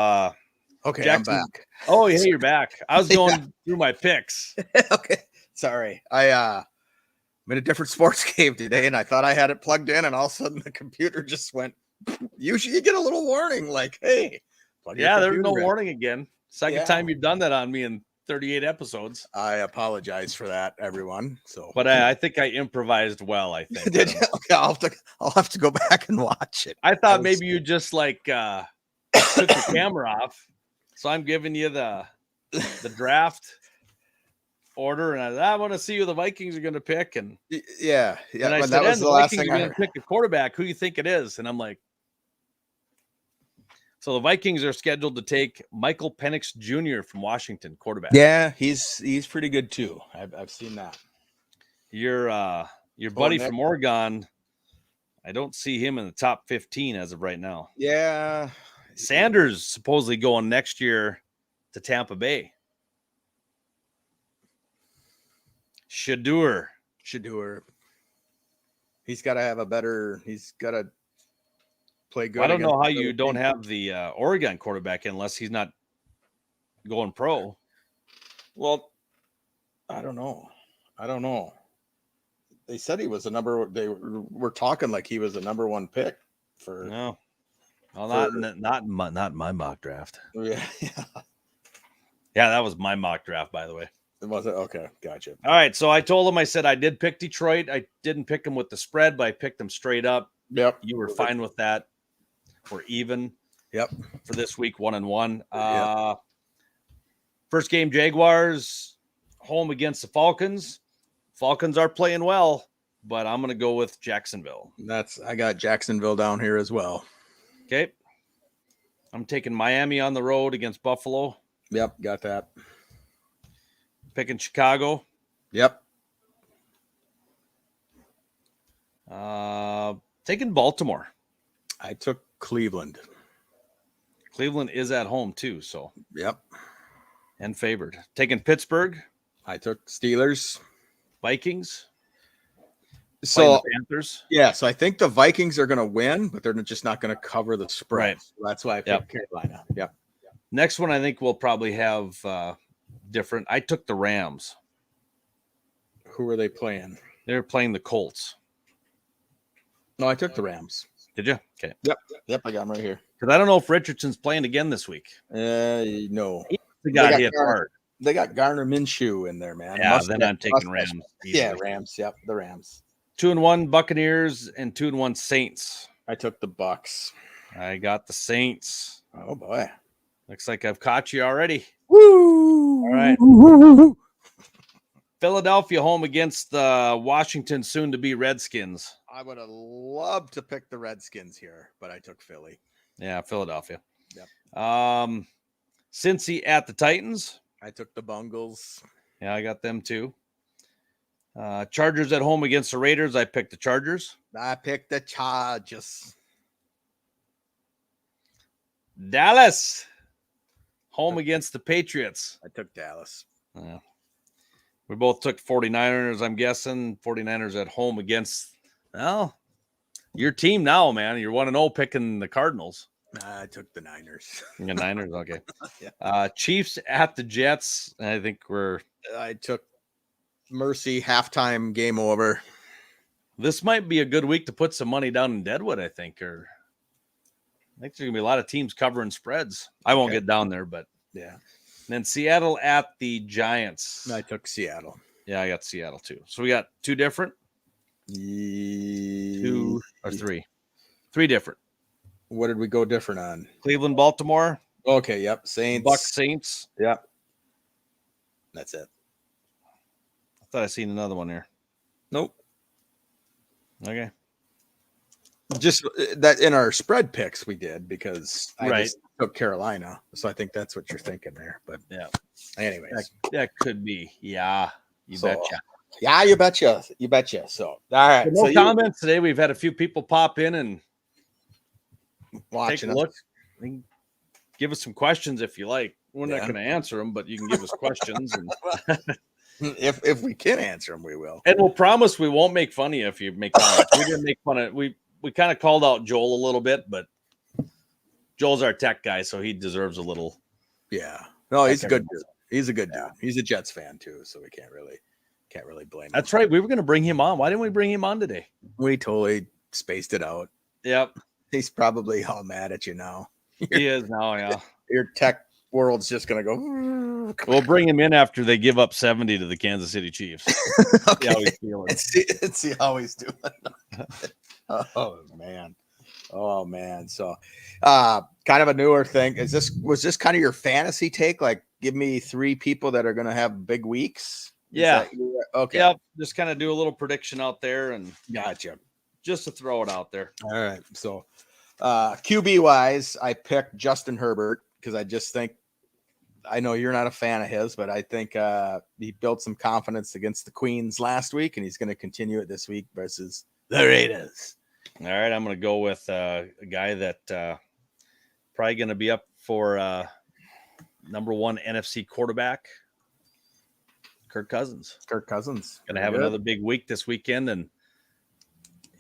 okay, Jackson. I'm back. Oh, yeah, you're back. I was going through my picks. Okay. Sorry. I'm in a different sports game today and I thought I had it plugged in and all of a sudden the computer just went. Usually you get a little warning like, hey. Yeah, there's no warning again. Second time you've done that on me in 38 episodes. I apologize for that, everyone. So, but I think I improvised well, I think. Did you? Okay, I'll have to go back and watch it. I thought maybe you just like took the camera off. So I'm giving you the draft order, and I want to see who the Vikings are going to pick. And yeah. And I said, that was the last thing I heard. Pick a quarterback. Who do you think it is? And I'm like, so the Vikings are scheduled to take Michael Penix Jr. from Washington, quarterback. Yeah, he's pretty good too. I've seen that. Your buddy from Oregon, I don't see him in the top 15 as of right now. Yeah. Sanders supposedly going next year to Tampa Bay. Shedeur. He's got to have a better. He's got to play good. I don't know how you don't have the Oregon quarterback unless he's not going pro. Well, I don't know. They said he was a number. They were talking like he was a number 1 pick for. No, well, not in my mock draft. Yeah. Yeah, that was my mock draft, by the way. Was it? Okay, gotcha. All right, so I told him, I said I did pick Detroit. I didn't pick them with the spread, but I picked them straight up. Yep. You were fine with that. We're even. Yep. For this week, 1-1. Yep. First game, Jaguars home against the Falcons. Falcons are playing well, but I'm going to go with Jacksonville. I got Jacksonville down here as well. Okay. I'm taking Miami on the road against Buffalo. Yep, got that. Picking Chicago. Yep. Taking Baltimore. I took Cleveland. Cleveland is at home too, so. Yep. And favored. Taking Pittsburgh. I took Steelers. Vikings. So Panthers. Yeah, so I think the Vikings are going to win, but they're just not going to cover the spread. Right. So that's why I picked Carolina. Yep. Next one, I think we'll probably have different. I took the Rams. Who are they playing? They're playing the Colts. No, I took the Rams. Did you? Okay. Yep, I got them right here. Because I don't know if Richardson's playing again this week. No. Must have got hit hard. They got Gardner Minshew in there, man. Yeah, then I'm taking Rams. Yeah, Rams. Yep, the Rams. 2-1 Buccaneers and 2-1 Saints. I took the Bucks. I got the Saints. Oh boy. Looks like I've caught you already. Woo! All right. Philadelphia home against the Washington soon-to-be Redskins. I would have loved to pick the Redskins here, but I took Philly. Yeah, Philadelphia. Yep. Cincy at the Titans. I took the Bungles. Yeah, I got them too. Chargers at home against the Raiders. I picked the Chargers. I picked the Chargers. Dallas home against the Patriots. I took Dallas. Yeah. We both took 49ers, I'm guessing. 49ers at home against, well, your team now, man. You're 1-0 picking the Cardinals. I took the Niners. The Niners, okay. Yeah. Chiefs at the Jets. I think I took Mercy halftime game over. This might be a good week to put some money down in Deadwood, I think. I think there's going to be a lot of teams covering spreads. I won't get down there, but yeah. And then Seattle at the Giants. I took Seattle. Yeah, I got Seattle too. So we got two different? Two or three? Three different. What did we go different on? Cleveland, Baltimore. Okay, yep. Saints. Bucks, Saints. Yep. That's it. I thought I seen another one here. Nope. Okay. Just that in our spread picks we did because I Right. just took Carolina. So I think that's what you're thinking there. But Yeah. anyways. That could be. Yeah. You So, betcha. Yeah, you betcha. You betcha. So all right. No So comments today. We've had a few people pop in and watching take a look. Give us some questions if you like. We're not going to answer them, but you can give us questions. And if we can answer them, we will. we'll promise we won't make fun of you if you make comments. We didn't make fun of we kind of called out Joel a little bit, but Joel's our tech guy, so he deserves a little. Yeah. No, he's a good dude. He's a good dude. He's a Jets fan too, so we can't really blame him. That's right. We were going to bring him on. Why didn't we bring him on today? We totally spaced it out. Yep. He's probably all mad at you now. He is now, yeah. Your tech world's just gonna go. We'll bring him in after they give up 70 to the Kansas City Chiefs. Okay. See how he's feeling. Let's see how he's doing. Oh man. So kind of a newer thing. Was this kind of your fantasy take? Like give me 3 people that are gonna have big weeks? Yeah. Okay. Yep. Just kind of do a little prediction out there and Gotcha. just to throw it out there. All right. So QB wise, I picked Justin Herbert because I just think I know you're not a fan of his, but I think he built some confidence against the Queens last week, and he's going to continue it this week versus the Raiders. All right, I'm going to go with a guy that probably going to be up for number 1 NFC quarterback, Kirk Cousins. Kirk Cousins Going to have another big week this weekend, and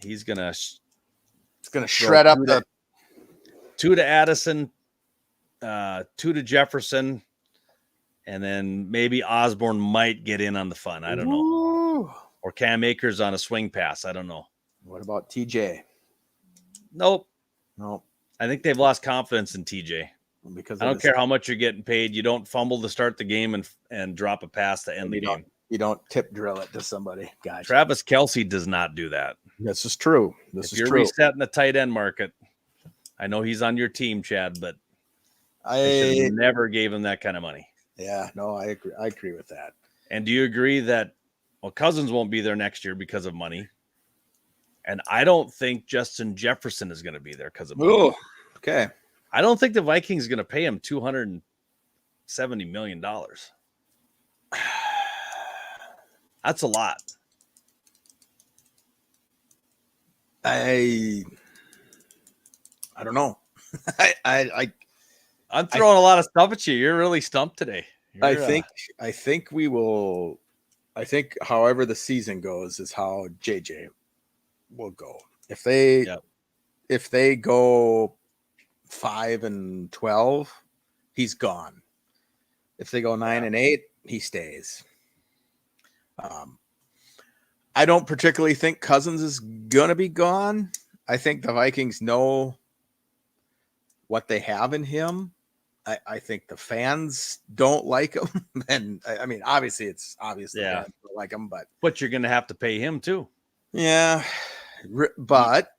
he's going to it's going to shred up the 2 to Addison, 2 to Jefferson, and then maybe Osborne might get in on the fun. I don't know. Or Cam Akers on a swing pass. I don't know. What about TJ? Nope. No. I think they've lost confidence in TJ. Because I don't care how much you're getting paid. You don't fumble to start the game and drop a pass to end the game. You don't tip drill it to somebody. Guys. Travis Kelce does not do that. This is true. If you're resetting the tight end market, I know he's on your team, Chad, but I never gave him that kind of money. Yeah, no, I agree. I agree with that. And do you agree that Cousins won't be there next year because of money? And I don't think Justin Jefferson is going to be there because of money. Oh, okay. I don't think the Vikings are going to pay him $270 million. That's a lot. I don't know. I'm throwing a lot of stuff at you. You're really stumped today. I think we will. I think however the season goes is how JJ will go. If they go 5-12, he's gone. If they go 9-8, he stays. I don't particularly think Cousins is gonna be gone. I think the Vikings know what they have in him, I think the fans don't like him. And I mean, obviously it's obvious the fans don't like him, but you're going to have to pay him too. Yeah. But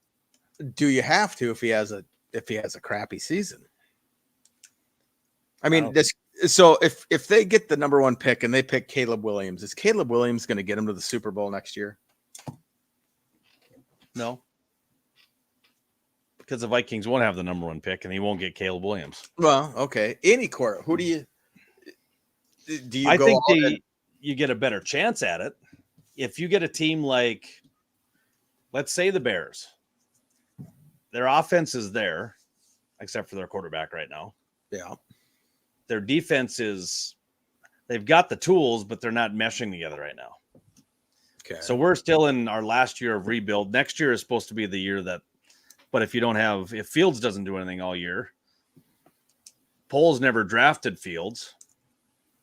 do you have to if he has a crappy season? I mean, so if they get the number 1 pick and they pick Caleb Williams, is Caleb Williams going to get him to the Super Bowl next year? No. Because the Vikings won't have the number 1 pick and he won't get Caleb Williams. Well, okay. Any quarter. Who do you I think you get a better chance at it if you get a team like, let's say, the Bears. Their offense is there, except for their quarterback right now. Yeah. Their defense they've got the tools, but they're not meshing together right now. Okay. So we're still in our last year of rebuild. Next year is supposed to be the year but if Fields doesn't do anything all year, Poles never drafted Fields.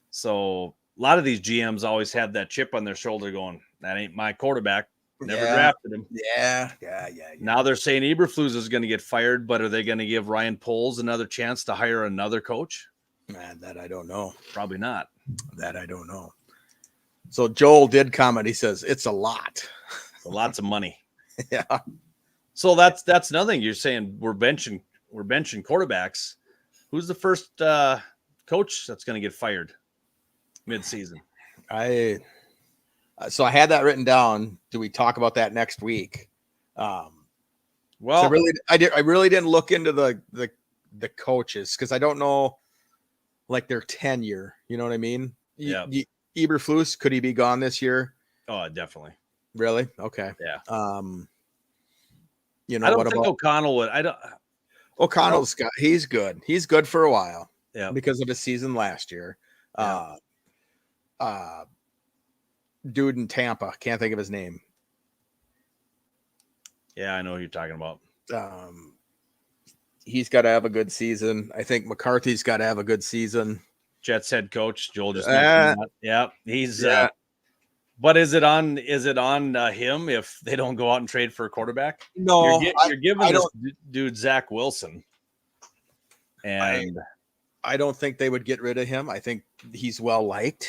So a lot of these GMs always have that chip on their shoulder going, that ain't my quarterback. Never drafted him. Yeah. Now they're saying Eberflus is going to get fired, but are they going to give Ryan Poles another chance to hire another coach? Man, that I don't know. Probably not. That I don't know. So Joel did comment. He says it's a lot. Lots of money. Yeah. So that's another thing. You're saying we're benching quarterbacks. Who's the first coach that's going to get fired mid-season? So I had that written down. Do we talk about that next week? Well, so I really didn't look into the coaches because I don't know like their tenure. You know what I mean? Yeah. Eberflus, could he be gone this year? Oh, definitely. Really? Okay. Yeah. You know, I don't think O'Connell would. O'Connell's got. He's good. He's good for a while. Yeah. Because of his season last year. Yeah. Dude in Tampa, can't think of his name. Yeah, I know who you're talking about. He's got to have a good season. I think McCarthy's got to have a good season. Jets head coach Joel just mentioned that. Yeah, he's. Yeah. But is it on him if they don't go out and trade for a quarterback? No, you're giving this dude Zach Wilson, and I don't think they would get rid of him. I think he's well liked.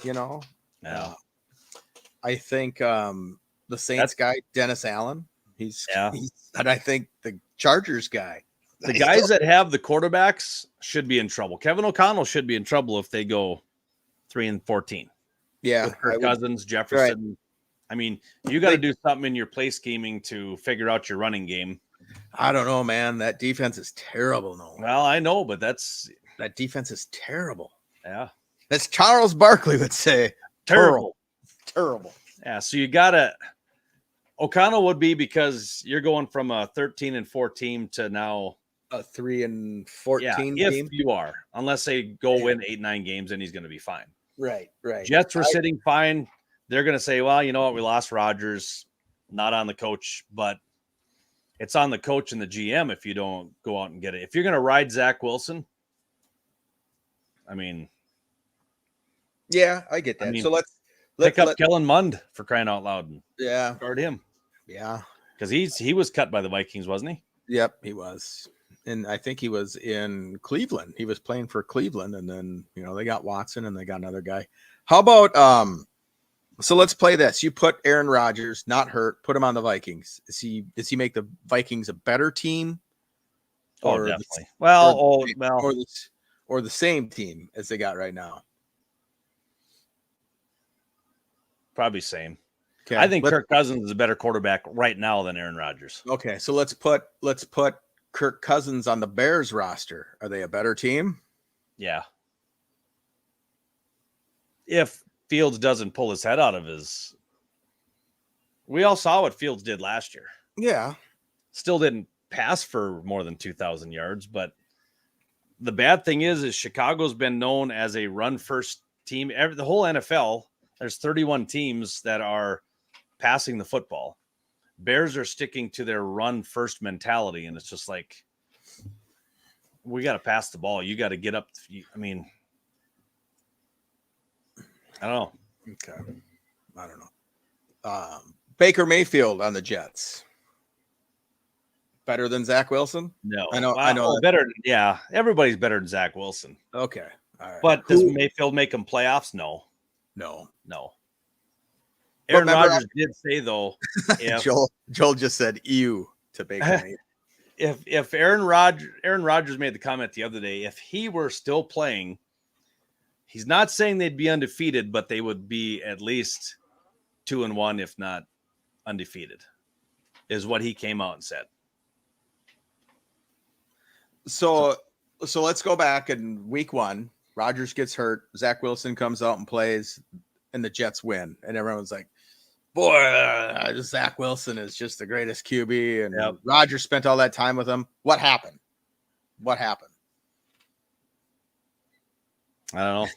You know. Yeah. I think the Saints guy Dennis Allen. And I think the Chargers guy. The guys that have the quarterbacks should be in trouble. Kevin O'Connell should be in trouble if they go 3-14. Yeah, with Kirk Cousins, Jefferson. Right. I mean, you got to do something in your play scheming to figure out your running game. I don't know, man. That defense is terrible. No. Well, I know, but that defense is terrible. Yeah. That's Charles Barkley would say. Terrible. Yeah. So you got to O'Connell would be because you're going from a 13-4 team to now a 3-14 team. If you are, unless they go win 8-9 games, then he's going to be fine. Right. Jets were sitting fine. They're going to say, well, you know what? We lost Rodgers, not on the coach, but it's on the coach and the GM if you don't go out and get it. If you're going to ride Zach Wilson, I mean. Yeah, I get that. So let's pick up Kellen Mond for crying out loud. And guard him. Yeah. Because he was cut by the Vikings, wasn't he? Yep, he was. And I think he was in Cleveland. He was playing for Cleveland, and then they got Watson and they got another guy. How about so let's play this. You put Aaron Rodgers, not hurt, put him on the Vikings. Does he make the Vikings a better team? Or definitely. Or the same team as they got right now. Probably same. Okay. I think Kirk Cousins is a better quarterback right now than Aaron Rodgers. Okay, so let's put Kirk Cousins on the Bears roster. Are they a better team? Yeah. If Fields doesn't pull his head out of his... We all saw what Fields did last year. Yeah. Still didn't pass for more than 2,000 yards, but the bad thing is Chicago's been known as a run-first team. The whole NFL, there's 31 teams that are passing the football. Bears are sticking to their run first mentality, and it's just like, we got to pass the ball. You got to get up. I mean, I don't know. Okay. I don't know. Baker Mayfield on the Jets. Better than Zach Wilson? No. I know. Better. Yeah. Everybody's better than Zach Wilson. Okay. All right. But does Mayfield make them playoffs? No. Aaron Rodgers did say, though, if Joel just said ew to Baker Mayfield. If Aaron Rodgers made the comment the other day, if he were still playing, he's not saying they'd be undefeated, but they would be at least 2-1, if not undefeated, is what he came out and said. So let's go back in week 1. Rodgers gets hurt. Zach Wilson comes out and plays, and the Jets win. And everyone's like, boy, Zach Wilson is just the greatest QB. And Rodgers spent all that time with him. What happened? I don't know.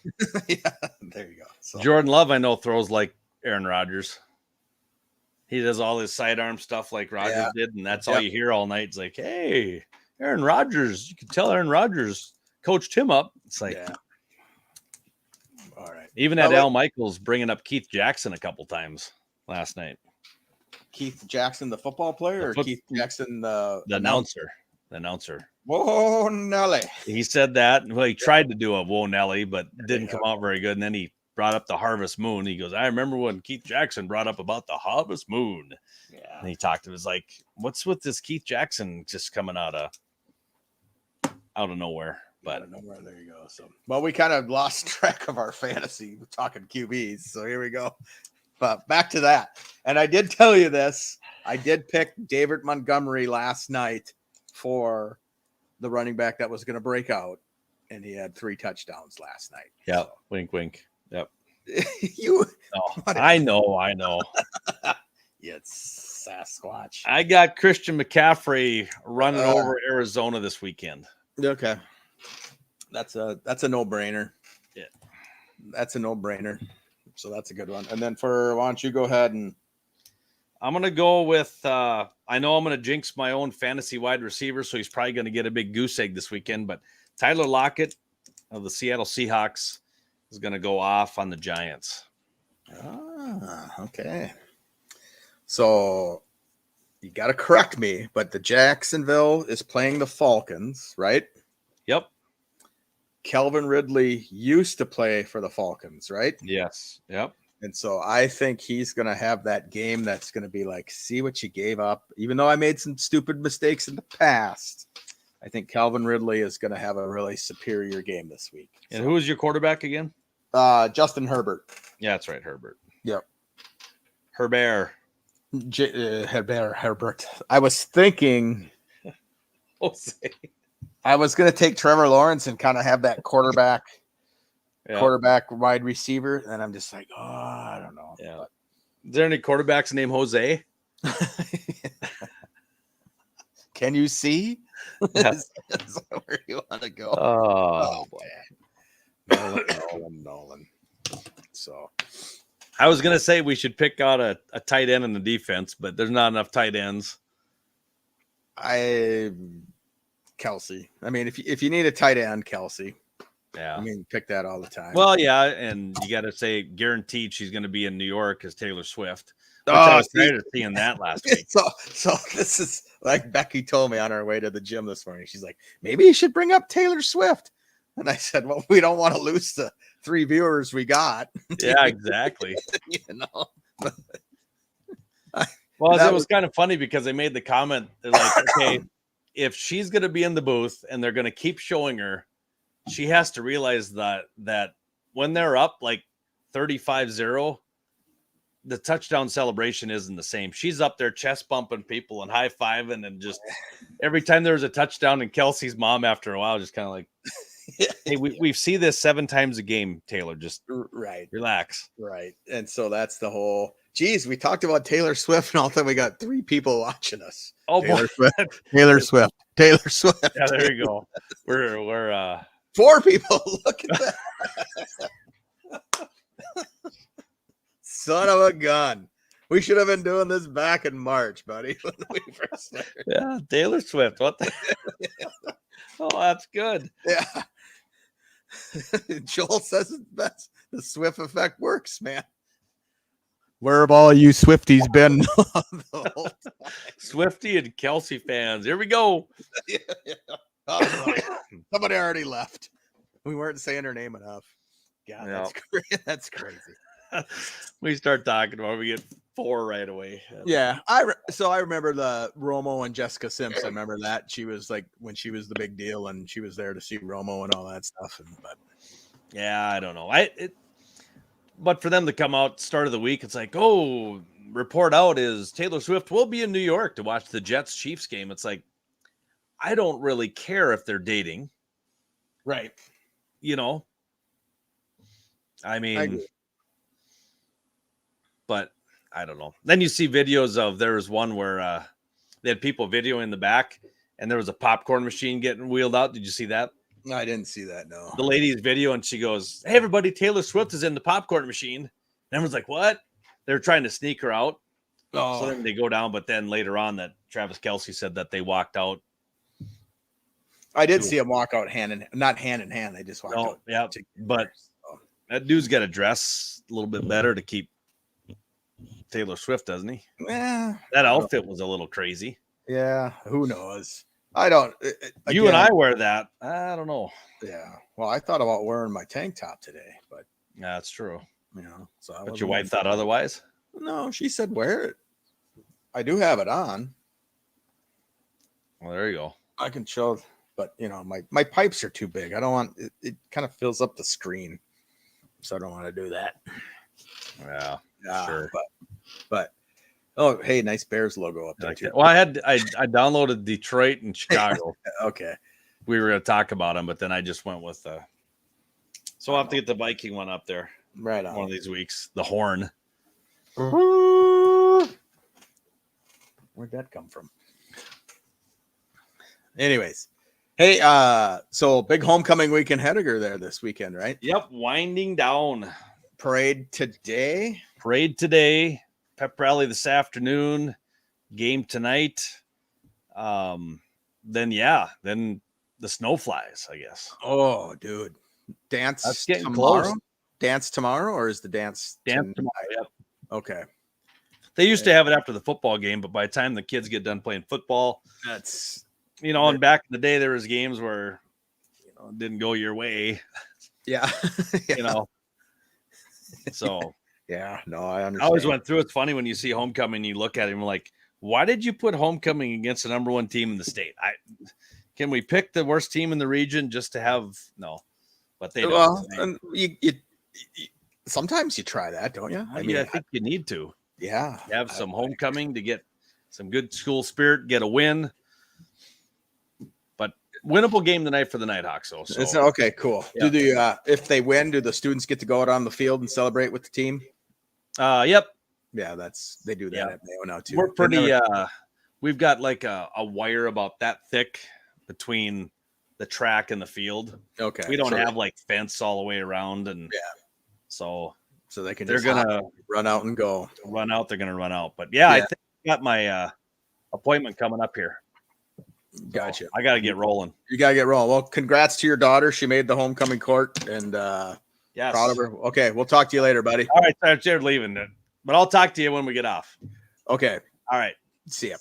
Yeah, there you go. So. Jordan Love, I know, throws like Aaron Rodgers. He does all his sidearm stuff like Rodgers did, and that's all you hear all night. It's like, hey, Aaron Rodgers. You can tell Aaron Rodgers coached him up. It's like, all right. Even at Al Michaels bringing up Keith Jackson a couple times last night. Keith Jackson, the football player, or Keith Jackson, the announcer? The announcer. Whoa, Nelly. He said that. Well, he tried to do a whoa, Nelly, but didn't come out very good. And then he brought up the Harvest Moon. He goes, I remember when Keith Jackson brought up about the Harvest Moon. Yeah. And he talked. It was like, what's with this Keith Jackson just coming out of nowhere? But out of nowhere, there you go. So, well, we kind of lost track of our fantasy. We're talking QBs. So here we go. But back to that. And I did tell you this. I did pick David Montgomery last night for the running back that was going to break out. And he had 3 touchdowns last night. Yeah. So. Wink, wink. Yep. I know. It's Sasquatch. I got Christian McCaffrey running over Arizona this weekend. Okay. That's a no-brainer. Yeah. That's a no-brainer. So that's a good one. And then why don't you go ahead and I'm going to go with I know I'm going to jinx my own fantasy wide receiver, so he's probably going to get a big goose egg this weekend, but Tyler Lockett of the Seattle Seahawks is going to go off on the Giants. Okay. So you got to correct me, but the Jacksonville is playing the Falcons, right? Yep. Calvin Ridley used to play for the Falcons, right? Yes. Yep. And so I think he's going to have that game that's going to be like, see what you gave up. Even though I made some stupid mistakes in the past, I think Calvin Ridley is going to have a really superior game this week. And who is your quarterback again? Justin Herbert. Yeah, that's right. Herbert. Yep. Herbert. Herbert. I was thinking I was going to take Trevor Lawrence and kind of have that quarterback wide receiver. And I'm just like, I don't know. Yeah. But. Is there any quarterbacks named Jose? Can you see? Yeah. Is that where you want to go? Oh boy. Nolan. So I was going to say we should pick out a tight end in the defense, but there's not enough tight ends. Kelsey. I mean, if you need a tight end, Kelsey. Yeah. I mean, pick that all the time. Well, yeah, and you got to say guaranteed she's going to be in New York as Taylor Swift. I was tired of seeing that last week. So this is like Becky told me on our way to the gym this morning. She's like, maybe you should bring up Taylor Swift. And I said, well, we don't want to lose the 3 viewers we got. Yeah, exactly. You know. Well, it was kind of funny because they made the comment. They're like, okay, if she's going to be in the booth and they're going to keep showing her, she has to realize that when they're up like 35-0, the touchdown celebration isn't the same. She's up there chest bumping people and high fiving, and just every time there's a touchdown, and Kelsey's mom after a while just kind of like, hey, we see this 7 times a game, Taylor. Just relax. Right. And so that's the whole. Geez, we talked about Taylor Swift, and all of a sudden we got 3 people watching us. Oh, Taylor boy. Swift. Taylor Swift. Yeah, there you go. We're 4 people. Look at that. Son of a gun. We should have been doing this back in March, buddy, when we first started. Yeah, Taylor Swift. What the? Oh, that's good. Yeah. Joel says it's best. The Swift effect works, man. Where have all you Swifties been the whole time? Swifty and Kelsey fans. Here we go. Yeah. Oh, somebody already left. We weren't saying her name enough. God, that's crazy. We start talking about it, we get 4 right away. Yeah, I remember the Romo and Jessica Simpson. I remember that she was like when she was the big deal, and she was there to see Romo and all that stuff. But yeah, I don't know. But for them to come out start of the week, it's like, oh, report out is Taylor Swift will be in New York to watch the Jets Chiefs game. It's like, I don't really care if they're dating, right? You know, I mean, but I don't know. Then you see videos of there was one where they had people videoing in the back, and there was a popcorn machine getting wheeled out. Did you see that? I didn't see that. No. The lady's video, and she goes, "Hey, everybody! Taylor Swift is in the popcorn machine." And everyone's like, "What?" They're trying to sneak her out. Oh. So then they go down, but then later on, that Travis Kelce said that they walked out. I did see him walk out not hand in hand. They just walked out. Yeah, but that dude's got to dress a little bit better to keep Taylor Swift, doesn't he? Yeah. That outfit was a little crazy. Yeah. Who knows? I don't. You and I wear that. I don't know. Yeah. Well, I thought about wearing my tank top today, but yeah, that's true. You know, but your wife thought otherwise? No, she said wear it. I do have it on. Well, there you go. I can show, but you know, my pipes are too big. I don't want it. It kind of fills up the screen, so I don't want to do that. Yeah, sure. But oh, hey, nice Bears logo up there too. Well, I downloaded Detroit and Chicago. Okay, we were going to talk about them, but then I just went with the. So I'll have to get the Viking one up there. Right on. One of these weeks. The horn. Where'd that come from? Anyways, hey, so big homecoming week in Heidegger there this weekend, right? Yep, winding down. Parade today. Pep rally this afternoon. Game tonight. Then the snow flies, I guess. Oh, dude. Dance That's getting tomorrow? close. Dance tomorrow, or is the dance tomorrow? Yep. Okay. They used to have it after the football game, but by the time the kids get done playing football, that's and back in the day there was games where it didn't go your way. Yeah. So yeah, no, I understand. I always went through. It's funny when you see homecoming, you look at him like, why did you put homecoming against the number one team in the state? Can we pick the worst team in the region just to have but they don't. Well, and you sometimes you try that, don't you? I think you need to. Yeah. Have some homecoming to get some good school spirit, get a win. But winnable game tonight for the Nighthawks. So it's okay, cool. Yeah. Do the if they win, do the students get to go out on the field and celebrate with the team? Yep. Yeah, they do that at Mayo now too. We're pretty we've got like a wire about that thick between the track and the field. Okay. We don't have like fence all the way around, and so they can. They're gonna run out and go. Run out. They're gonna run out. But I think I got my appointment coming up here. Gotcha. So I got to get rolling. You got to get rolling. Well, congrats to your daughter. She made the homecoming court, and proud of her. Okay, we'll talk to you later, buddy. All right, Jared leaving, but I'll talk to you when we get off. Okay. All right. See ya.